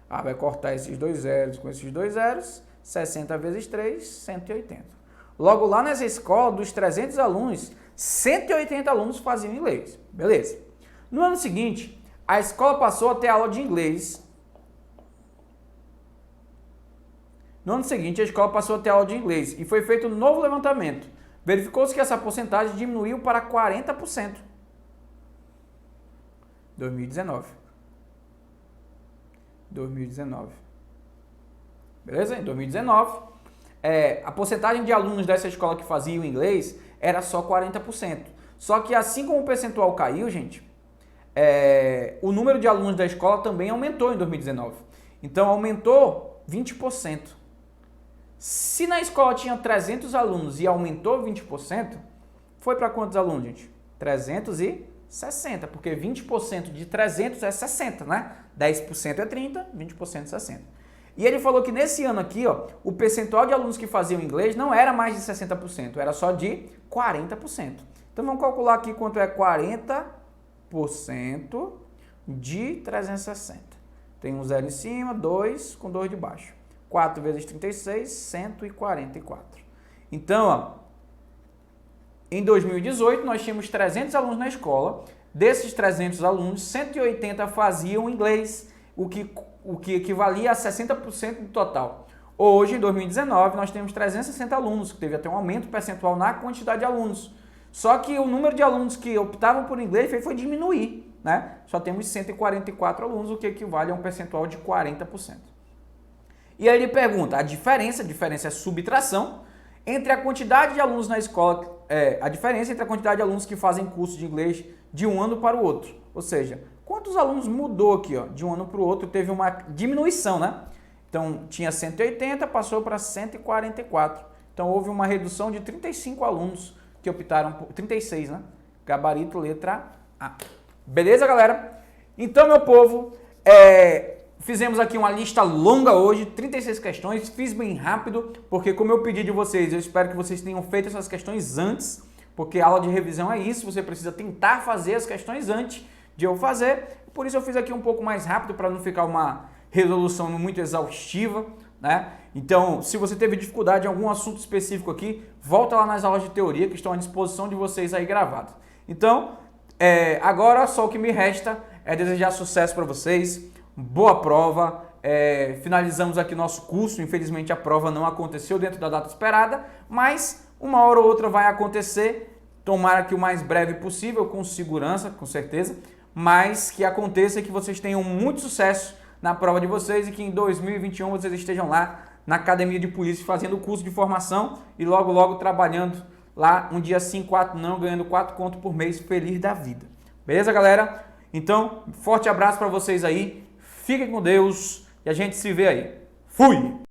Vai cortar esses dois zeros com esses dois zeros. 60 vezes 3, 180. Logo lá nessa escola, dos 300 alunos, 180 alunos faziam inglês. Beleza. No ano seguinte, a escola passou a ter aula de inglês. No ano seguinte, a escola passou a ter aula de inglês e foi feito um novo levantamento. Verificou-se que essa porcentagem diminuiu para 40%. 2019. Beleza? Em 2019, a porcentagem de alunos dessa escola que faziam inglês era só 40%. Só que assim como o percentual caiu, gente, o número de alunos da escola também aumentou em 2019. Então, aumentou 20%. Se na escola tinha 300 alunos e aumentou 20%, foi para quantos alunos, gente? 360, porque 20% de 300 é 60, né? 10% é 30, 20% é 60. E ele falou que nesse ano aqui, ó, o percentual de alunos que faziam inglês não era mais de 60%, era só de 40%. Então vamos calcular aqui quanto é 40% de 360. Tem um zero em cima, 2 com 2 de baixo. 4 vezes 36, 144. Então, ó, em 2018, nós tínhamos 300 alunos na escola. Desses 300 alunos, 180 faziam inglês, o que equivalia a 60% do total. Hoje, em 2019, nós temos 360 alunos, que teve até um aumento percentual na quantidade de alunos. Só que o número de alunos que optavam por inglês foi diminuir, né? Só temos 144 alunos, o que equivale a um percentual de 40%. E aí ele pergunta, a diferença é subtração, entre a quantidade de alunos na escola, a diferença entre a quantidade de alunos que fazem curso de inglês de um ano para o outro. Ou seja, quantos alunos mudou aqui, ó, de um ano para o outro, teve uma diminuição, né? Então, tinha 180, passou para 144. Então, houve uma redução de 35 alunos que optaram por 36, né? Gabarito, letra A. Beleza, galera? Então, meu povo, fizemos aqui uma lista longa hoje, 36 questões, fiz bem rápido, porque como eu pedi de vocês, eu espero que vocês tenham feito essas questões antes, porque a aula de revisão é isso, você precisa tentar fazer as questões antes de eu fazer, por isso eu fiz aqui um pouco mais rápido, para não ficar uma resolução muito exaustiva, né? Então, se você teve dificuldade em algum assunto específico aqui, volta lá nas aulas de teoria, que estão à disposição de vocês aí gravadas. Então, agora só o que me resta é desejar sucesso para vocês, boa prova, finalizamos aqui nosso curso, infelizmente a prova não aconteceu dentro da data esperada, mas uma hora ou outra vai acontecer, tomara que o mais breve possível, com segurança, com certeza, mas que aconteça e que vocês tenham muito sucesso na prova de vocês e que em 2021 vocês estejam lá na Academia de Polícia fazendo o curso de formação e logo logo trabalhando lá um dia sim, 4 não, ganhando 4 conto por mês, feliz da vida. Beleza, galera? Então, forte abraço para vocês aí. Fiquem com Deus e a gente se vê aí. Fui!